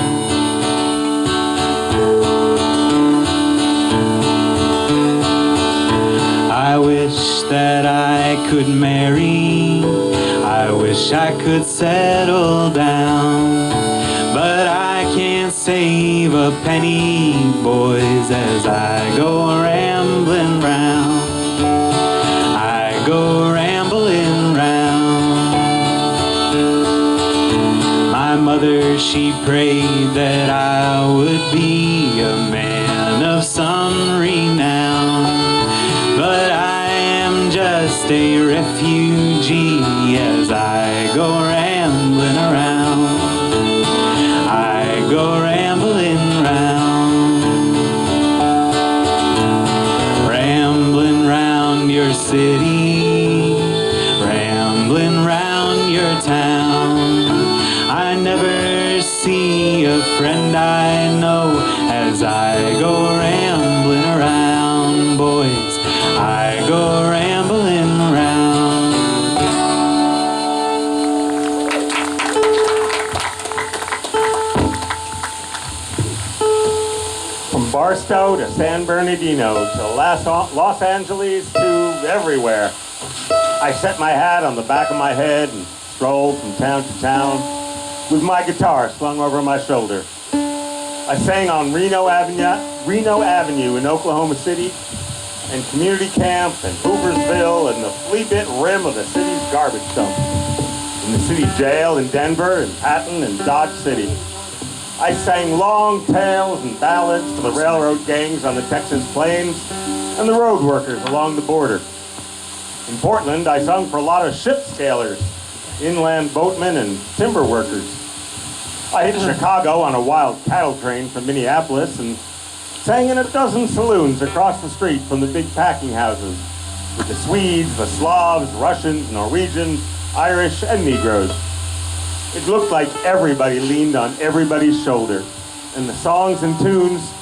I wish that I could marry, I wish I could settle down, but I can't save a penny, boys, as I go rambling round. I go rambling round. My mother, she prayed that I would be a man of some renown, but I am just a refugee as I go rambling around. I go rambling round. Rambling round your city, rambling round your town. I never see a friend I know as I go rambling around, boys. I go rambling around. From Barstow to San Bernardino to Los Angeles to everywhere, I set my hat on the back of my head and strolled from town to town with my guitar slung over my shoulder. I sang on Reno Avenue in Oklahoma City, and Community Camp and Hooversville and the flea-bit rim of the city's garbage dump, in the city jail in Denver and Patton and Dodge City. I sang long tales and ballads to the railroad gangs on the Texas plains and the road workers along the border. In Portland, I sung for a lot of ship scalers, inland boatmen, and timber workers. I hit Chicago on a wild cattle train from Minneapolis and sang in a dozen saloons across the street from the big packing houses with the Swedes, the Slavs, Russians, Norwegians, Irish, and Negroes. It looked like everybody leaned on everybody's shoulder, and the songs and tunes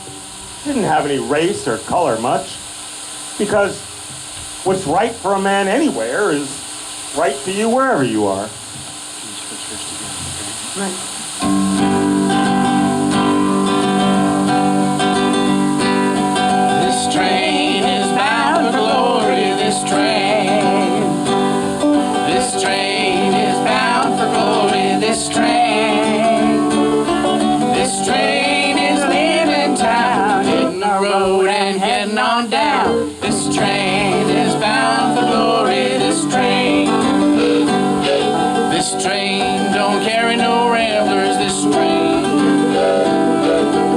didn't have any race or color much, because what's right for a man anywhere is right to you wherever you are. Right. This train is bound for glory, this train. This train is bound for glory, this train. This train is leaving town. don't carry no ramblers, this train.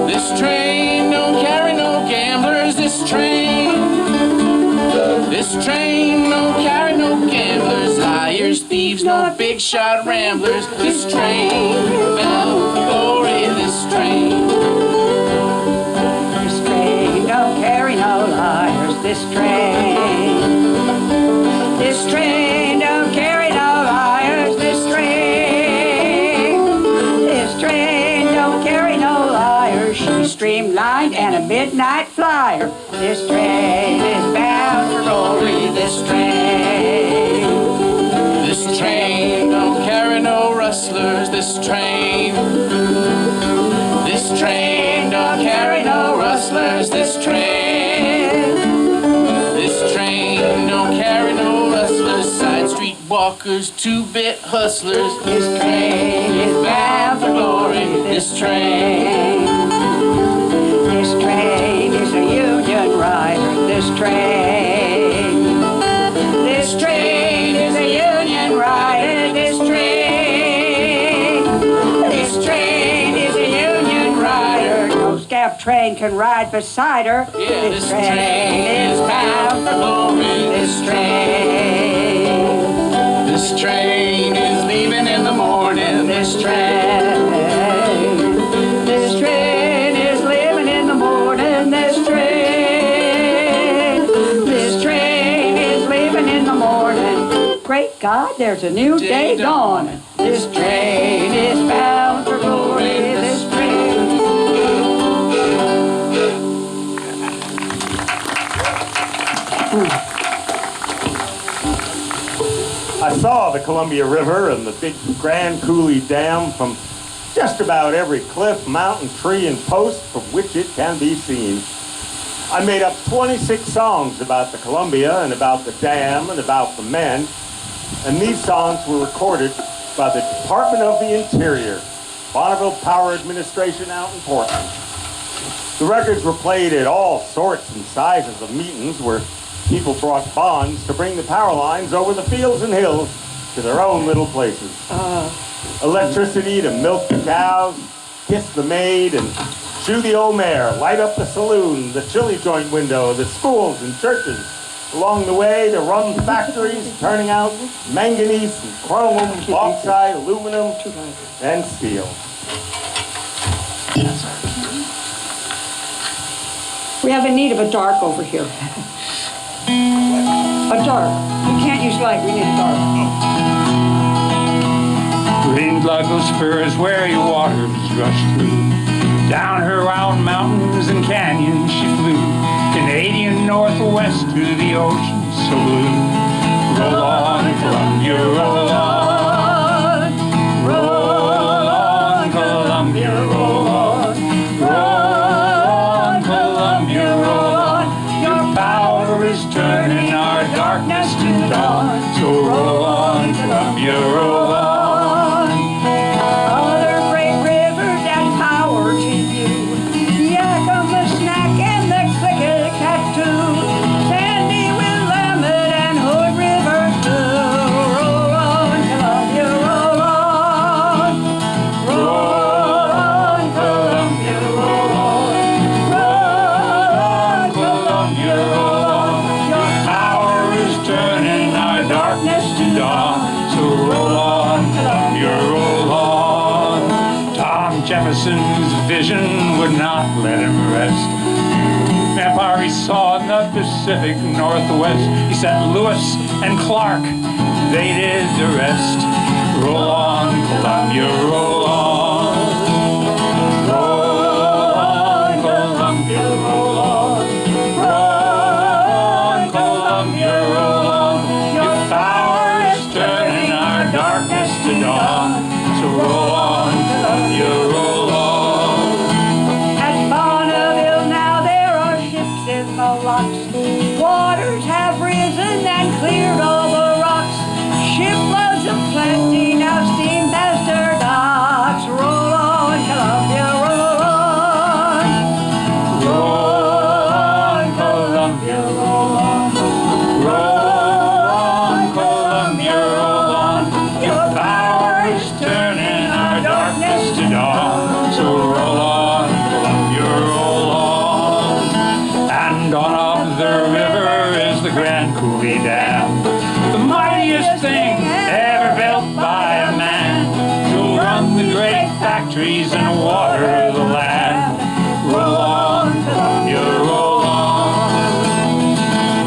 This train don't carry no gamblers, this train. This train don't carry no gamblers, liars, thieves, no big shot ramblers. This train bound for glory, this train. This train don't carry no liars, this train. This train don't carry no liars, this train. This train don't carry no liars, she's streamlined and a midnight flyer. This train is bound for glory, this train. This train don't carry no rustlers, this train. This train don't carry no rustlers, this train. This train don't carry no rustlers, side street walkers, two-bit hustlers. This train is bound for glory, this train. This train is a Union rider, this train. This train is a Union rider, this train. This train is a Union rider, no scab train can ride beside her. Yeah, this train is bound for glory, this train. This train is leaving in the morning, This train, this train is leaving in the morning, this train. This train is leaving in the morning. Great God, there's a new day dawning. This train is bound for glory, this train. I saw the Columbia River and the big Grand Coulee Dam from just about every cliff, mountain, tree, and post from which it can be seen. I made up 26 songs about the Columbia and about the dam and about the men, and these songs were recorded by the Department of the Interior, Bonneville Power Administration out in Portland. The records were played at all sorts and sizes of meetings where people brought bonds to bring the power lines over the fields and hills to their own little places. Electricity to milk the cows, kiss the maid, and shoe the old mare, light up the saloon, the chili joint window, the schools and churches. Along the way to run factories, turning out manganese and chrome, bauxite, aluminum, and steel. We have a need of a dark over here. A dark. We can't use light, we need a dark. Green blood goes spurs where your waters rush through. Down her round mountains and canyons she flew. Canadian northwest to the ocean so blue. Roll on, Columbia, roll on. Roll on, Columbia, roll on. Roll on, Columbia, roll on. Your power is turning our darkness to dawn. So roll on, Columbia, roll on. Other great rivers and power to you. Yakima, Snack, and the Clickety-Cat-Too. Sandy, Willamette, and Hood River too. Roll on, Columbia, roll on. Roll on, Columbia, roll on. Roll on, Columbia, roll on. Your Power is turning our darkness to dawn. So roll on, Columbia, roll on. Tom Jefferson's vision would not let him rest. Empire he saw in the Pacific Northwest. He sent Lewis and Clark, they did the rest. Roll on, Columbia, roll on. Roll on, Columbia, roll on. Roll on, Columbia, roll on. Your power is turning our darkness to dawn. So roll on, Columbia, roll on. At Bonneville now there are ships in the locks. Waters have risen and cleared all the rocks. Shiploads of plenty now steam past her docks. Roll on, Columbia, roll on. Roll on, Columbia, roll on. Roll on, Columbia, roll on. Your power is turning dawn. So roll on, Columbia, roll on. And on up the river is the Grand Coulee Dam, the mightiest thing ever built by a man to run the great factories and water the land. Roll on, Columbia, roll on.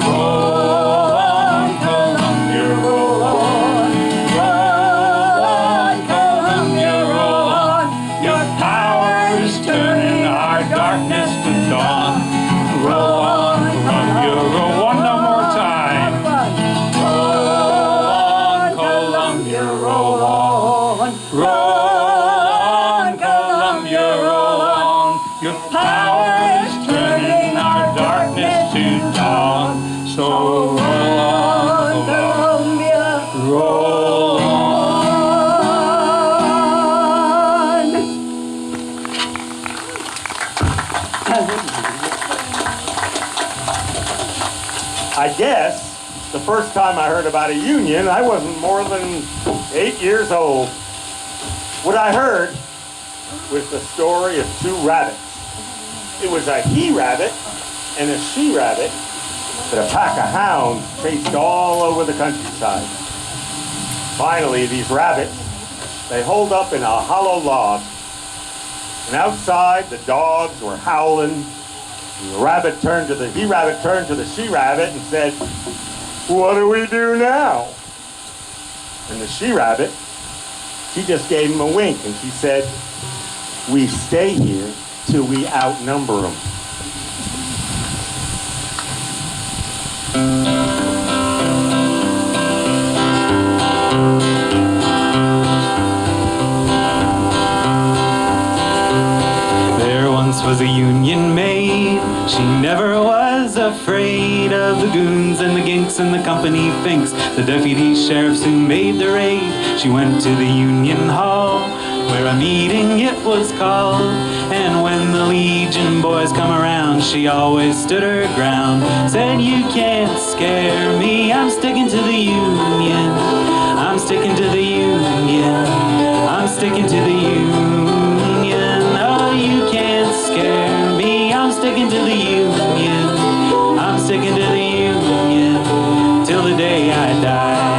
Roll on, Columbia, roll on. Roll on, Columbia, roll on. Your power is turning our darkness to dawn. Roll on, Columbia, roll on. One more time. Roll on, Columbia, roll on. Roll on, Columbia, roll on. Your power is turning our darkness to dawn. So roll on, Columbia, roll on. I guess the first time I heard about a union, I wasn't more than 8 years old. What I heard was the story of two rabbits. It was a he-rabbit and a she-rabbit that a pack of hounds chased all over the countryside. Finally, these rabbits, they holed up in a hollow log. And outside, the dogs were howling. And the he-rabbit turned to the she-rabbit and said, "What do we do now?" And the she-rabbit, she just gave him a wink and she said, "We stay here till we outnumber them." There once was a union maid. She never was afraid of the goons and the ginks and the company finks, the deputy sheriffs who made the raid. She went to the union hall where a meeting it was called, and when the Legion boys come around, she always stood her ground. Said, "You can't scare me, I'm sticking to the union. I'm sticking to the union. I'm sticking to the union. Oh, you can't scare me, I'm sticking to the union. I'm sticking to the union till the day I die."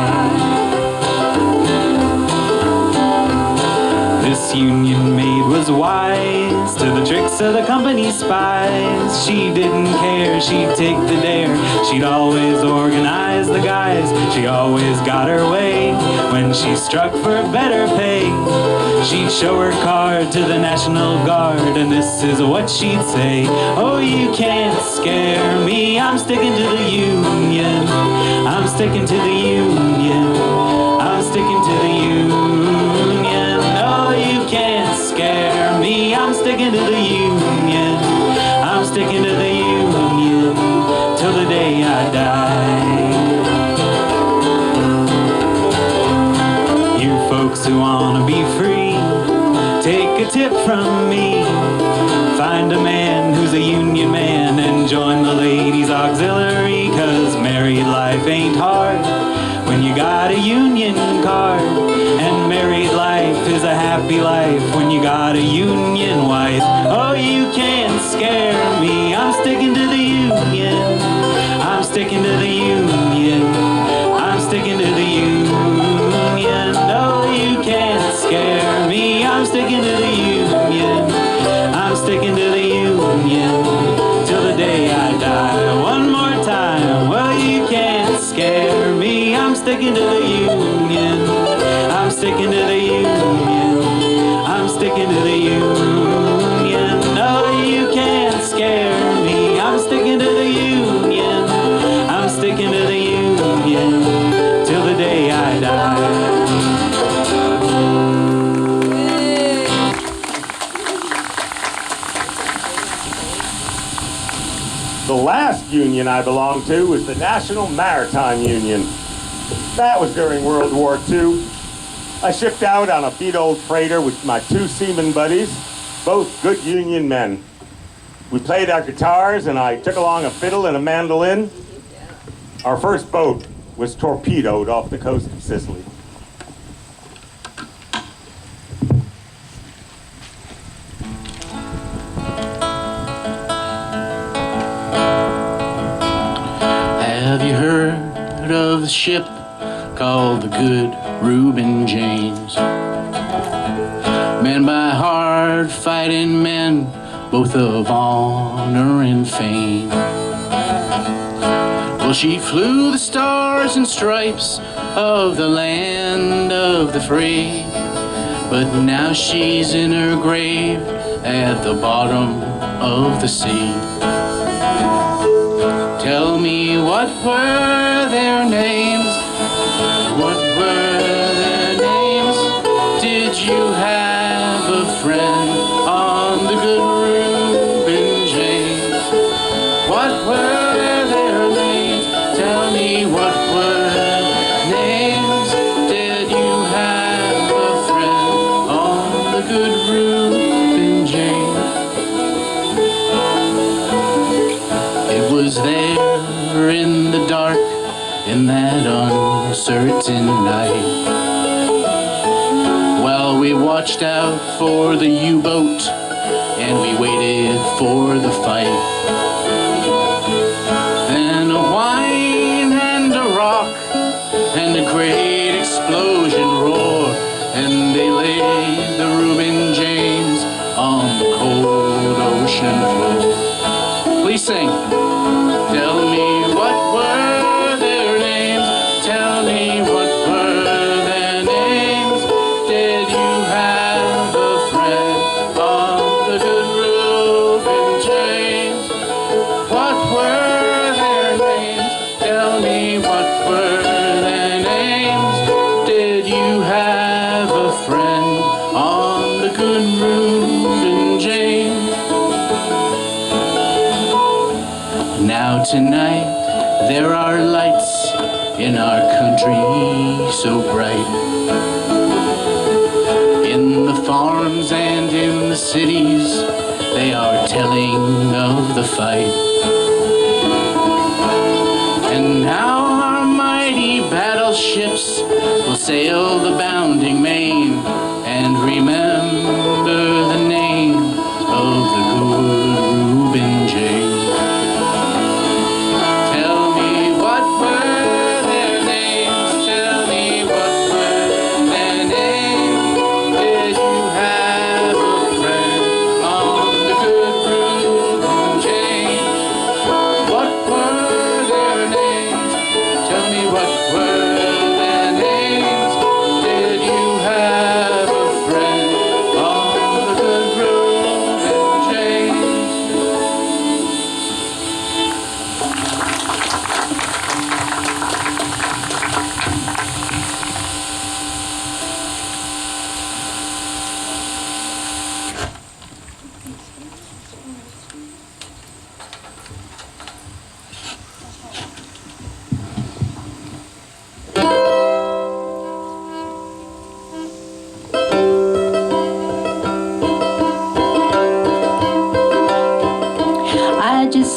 This union maid was wise to the tricks of the company spies. She didn't care, she'd take the dare. She'd always organize the guys. She always got her way when she struck for better pay. She'd show her card to the National Guard, and this is what she'd say: "Oh, you can't scare me, I'm sticking to the union. I'm sticking to the union. I'm sticking to the union. Oh, you can't scare me, I'm sticking to the union. I'm sticking to the union till the day I die." You folks who wanna be free, take a tip from me. Find a man who's a union man and join the ladies' auxiliary, 'cause married life ain't hard when you got a union card. And married life is a happy life when you got a union wife. Oh, you can't scare me, I'm sticking to the union. I'm sticking to the union. I'm sticking to the union. No, you can't scare me, I'm sticking to the union. I'm sticking to the union till the day I die. One more time. Well, you can't scare me, I'm sticking to the union. I'm sticking to the union. I'm sticking to the union. No, you can't scare me, I'm sticking to the union. I'm sticking to the union till the day I die. The last union I belonged to was the National Maritime Union. That was during World War II. I shipped out on a beat old freighter with my two seaman buddies, both good union men. We played our guitars and I took along a fiddle and a mandolin. Our first boat was torpedoed off the coast of Sicily. ship called the Good Reuben James. Manned by hard-fighting men, both of honor and fame. Well, she flew the stars and stripes of the land of the free, but now she's in her grave at the bottom of the sea. Tell me, what were their names? What were their names? Did you have a friend on the Good Reuben James? What were their names? Tell me, what were their names? Did you have a friend on the Good Reuben James? It was there in the dark, in that uncertain night, while we watched out for the U-boat and we waited for the fight. Then a whine and a rock and a great explosion roared, and they laid the Reuben James on the cold ocean floor. Please sing. Tell me, what were their names? Tell me, what were their names? Did you have a friend on the Good Reuben James? What were their names? Tell me, what were their names? Did you have a friend on the Good Reuben James? Now tonight there are lights in our country so bright, in the farms and in the cities they are telling of the fight. And now our mighty battleships will sail the bounding main and remember the name of the Good Reuben James.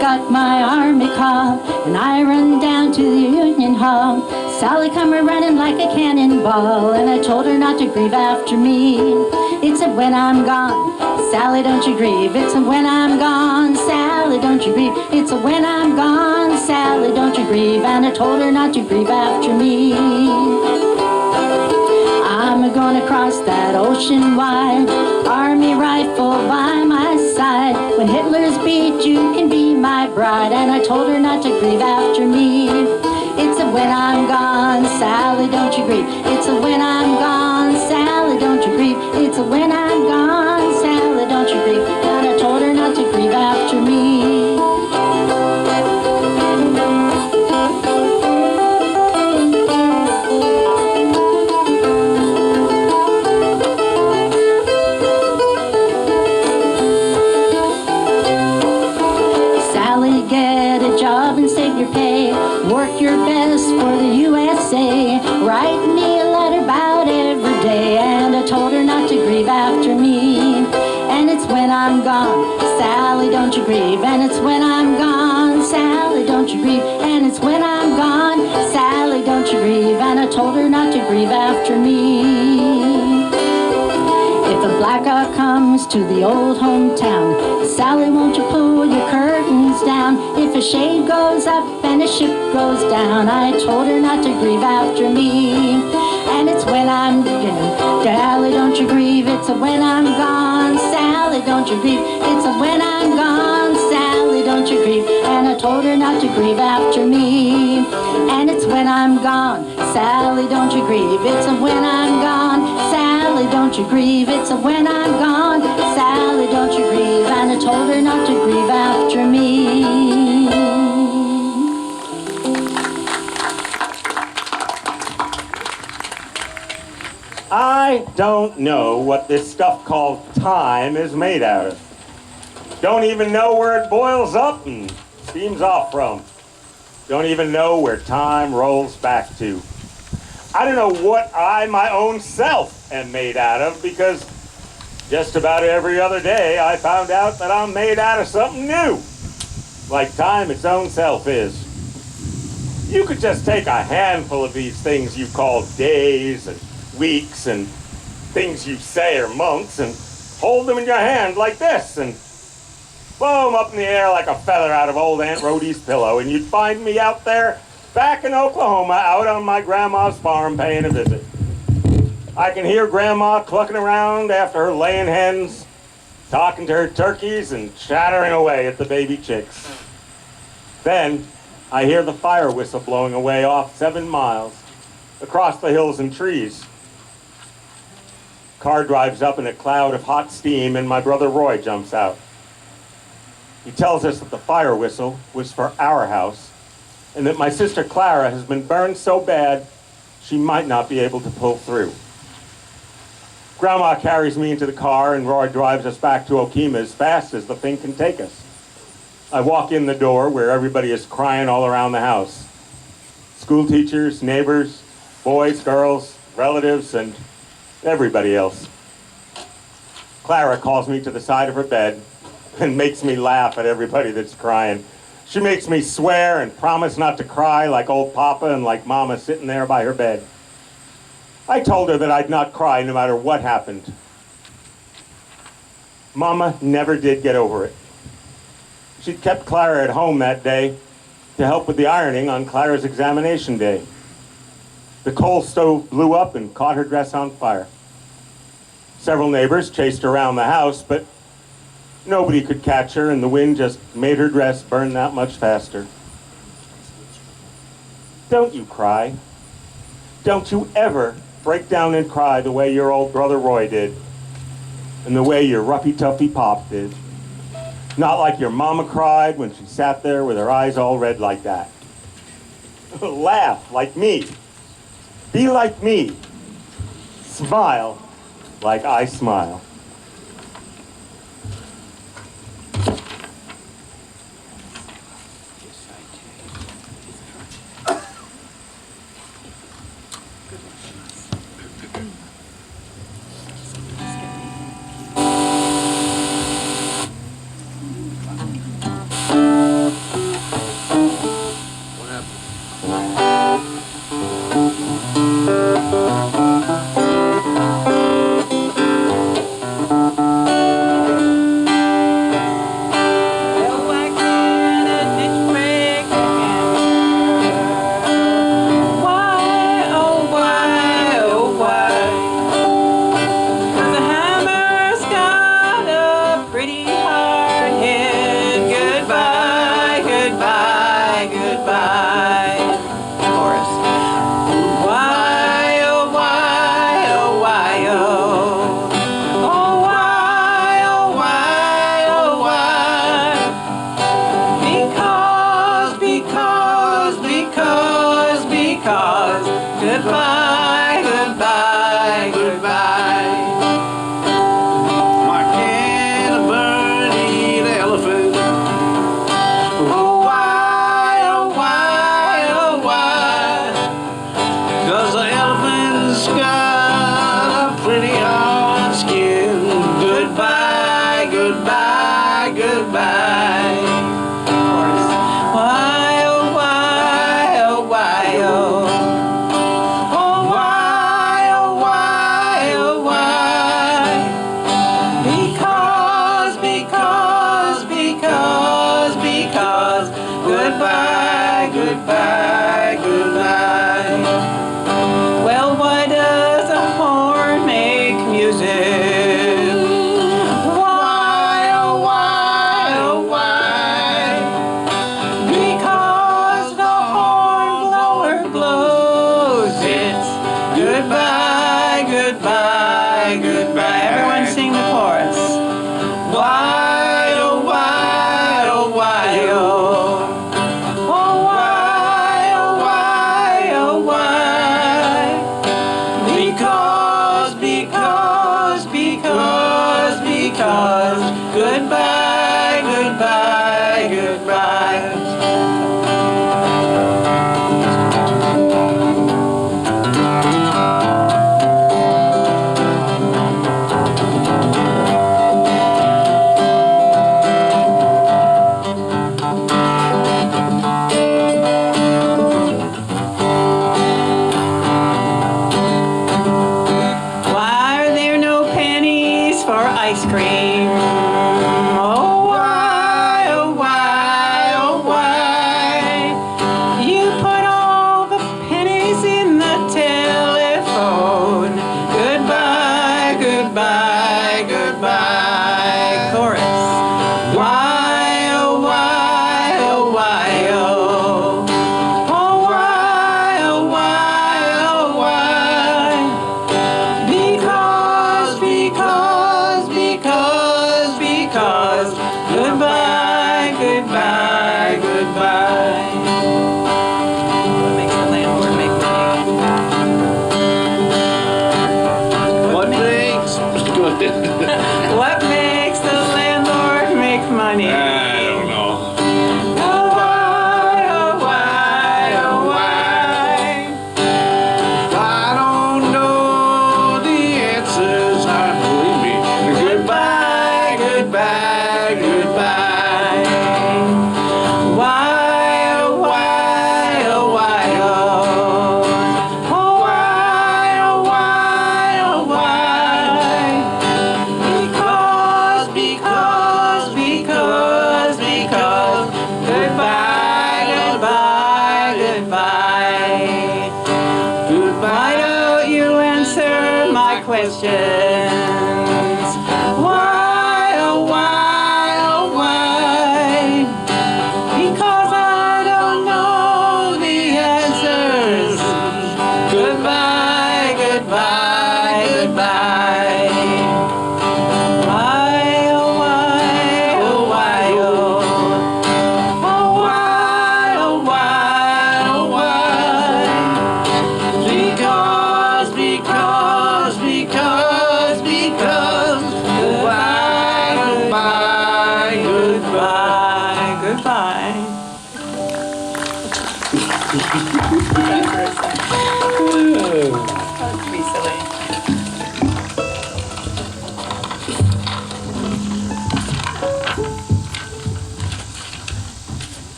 Got my army call, and I run down to the Union Hall. Sally come a-running like a cannonball, and I told her not to grieve after me. It's a when I'm gone, Sally, don't you grieve. It's a when I'm gone, Sally, don't you grieve. It's a when I'm gone, Sally, don't you grieve. And I told her not to grieve after me. I'm gonna cross that ocean wide, army rifle by my side. When Hitler's beat, you can be my bride. And I told her not to grieve after me. It's a when I'm gone, Sally, don't you grieve. It's a when I'm gone, Sally, don't you grieve. It's a when I'm gone, Sally, don't you grieve. And I told her not to grieve after me. Your pay, work your best for the USA. Write me a letter about every day, and I told her not to grieve after me. And it's when I'm gone, Sally, don't you grieve. And it's when I'm gone, Sally, don't you grieve. And it's when I'm gone, Sally, don't you grieve. And I told her not to grieve after me. If the Black Hawk comes belongs to the old hometown. Sally, won't you pull your curtains down? If a shade goes up and a ship goes down, I told her not to grieve after me. And it's when I'm gone, Sally, don't you grieve, it's a when I'm gone. Sally, don't you grieve, it's a when I'm gone. Sally, don't you grieve, and I told her not to grieve after me. And it's when I'm gone, Sally, don't you grieve, it's a when I'm gone. Sally, don't you grieve, it's a when I'm gone. Sally, don't you grieve, and I told her not to grieve after me. I don't know what this stuff called time is made out of. Don't even know where it boils up and steams off from. Don't even know where time rolls back to. I don't know what I, my own self, am made out of, because just about every other day I found out that I'm made out of something new, like time its own self is. You could just take a handful of these things you call days and weeks and things you say are months and hold them in your hand like this and blow them up in the air like a feather out of old Aunt Rhodey's pillow, and you'd find me out there back in Oklahoma out on my grandma's farm paying a visit. I can hear Grandma clucking around after her laying hens, talking to her turkeys and chattering away at the baby chicks. Then I hear the fire whistle blowing away off 7 miles across the hills and trees. Car drives up in a cloud of hot steam and my brother Roy jumps out. He tells us that the fire whistle was for our house and that my sister Clara has been burned so bad she might not be able to pull through. Grandma carries me into the car and Roy drives us back to Okema as fast as the thing can take us. I walk in the door where everybody is crying all around the house. School teachers, neighbors, boys, girls, relatives, and everybody else. Clara calls me to the side of her bed and makes me laugh at everybody that's crying. She makes me swear and promise not to cry like old Papa and like Mama sitting there by her bed. I told her that I'd not cry no matter what happened. Mama never did get over it. She'd kept Clara at home that day to help with the ironing on Clara's examination day. The coal stove blew up and caught her dress on fire. Several neighbors chased her around the house, but nobody could catch her, and the wind just made her dress burn that much faster. Don't you cry. Don't you ever break down and cry the way your old brother Roy did, and the way your roughy-toughy pop did. Not like your mama cried when she sat there with her eyes all red like that. Laugh like me. Be like me. Smile like I smile. Because ice cream. Oh, why, oh, why, oh, why? You put all the pennies in the telephone. Goodbye, goodbye, goodbye. Chorus. Why, oh, why, oh, why, oh. Oh, why, oh, why, oh, why? Because, goodbye, goodbye, goodbye. What makes the landlord make money? What makes? What makes the landlord make money? I don't know. Oh, why, oh, why, oh, why? I don't know the answers. I believe me. Goodbye, goodbye, goodbye. Why, oh, why, oh, why, oh. Oh, why, oh, why, oh, why? Because. Goodbye, goodbye, goodbye. Why don't you answer my questions? Why, oh, why, oh, why? Because I don't know the answers. Goodbye, goodbye, goodbye. Why, oh, why, oh, why, oh. Oh, why, oh, why, oh, why? Because. Goodbye, goodbye, goodbye. That's pretty silly.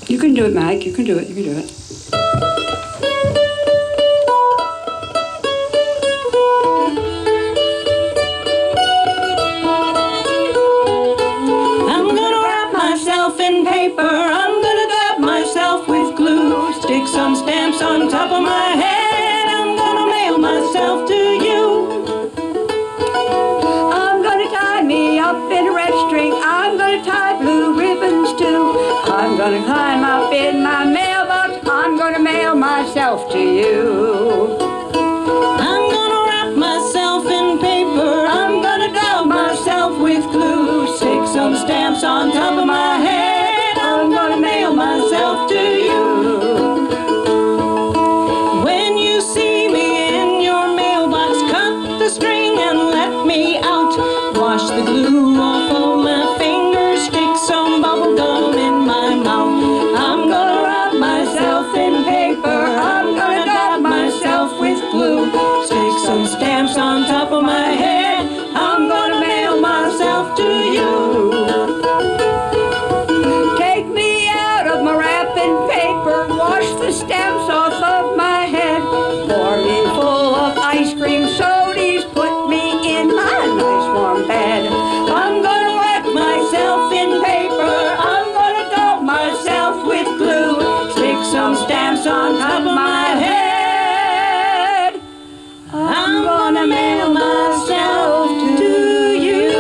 You can do it, Mike. You can do it. You can do it. I'm gonna wrap myself in paper. I'm gonna dab myself with glue. Stick some stamps on top of my head. I'm gonna mail myself to you. I'm gonna tie me up in a red string. I'm gonna tie blue ribbons too. I'm gonna climb up in my mailbox. I'm gonna mail myself to you. I'm gonna wrap myself in paper. I'm gonna dab myself with glue. Stick some stamps on top of my head. I'm gonna mail myself to you. When you see me in your mailbox, cut the string and let me out. Wash the glue off of my fingers. Stick some bubble gum in my mouth. I'm gonna wrap myself in paper. I'm gonna dab myself with glue. Stick some stamps on top of my head. I'm gonna mail myself to you. Take me out of my wrapping paper. Wash the stamps off of my head. Pour me full of ice cream sodas. Put me in my nice warm bed. I'm gonna wrap myself in paper. I'm gonna dab myself with glue. Stick some stamps on top of my head. I'm gonna mail myself to you.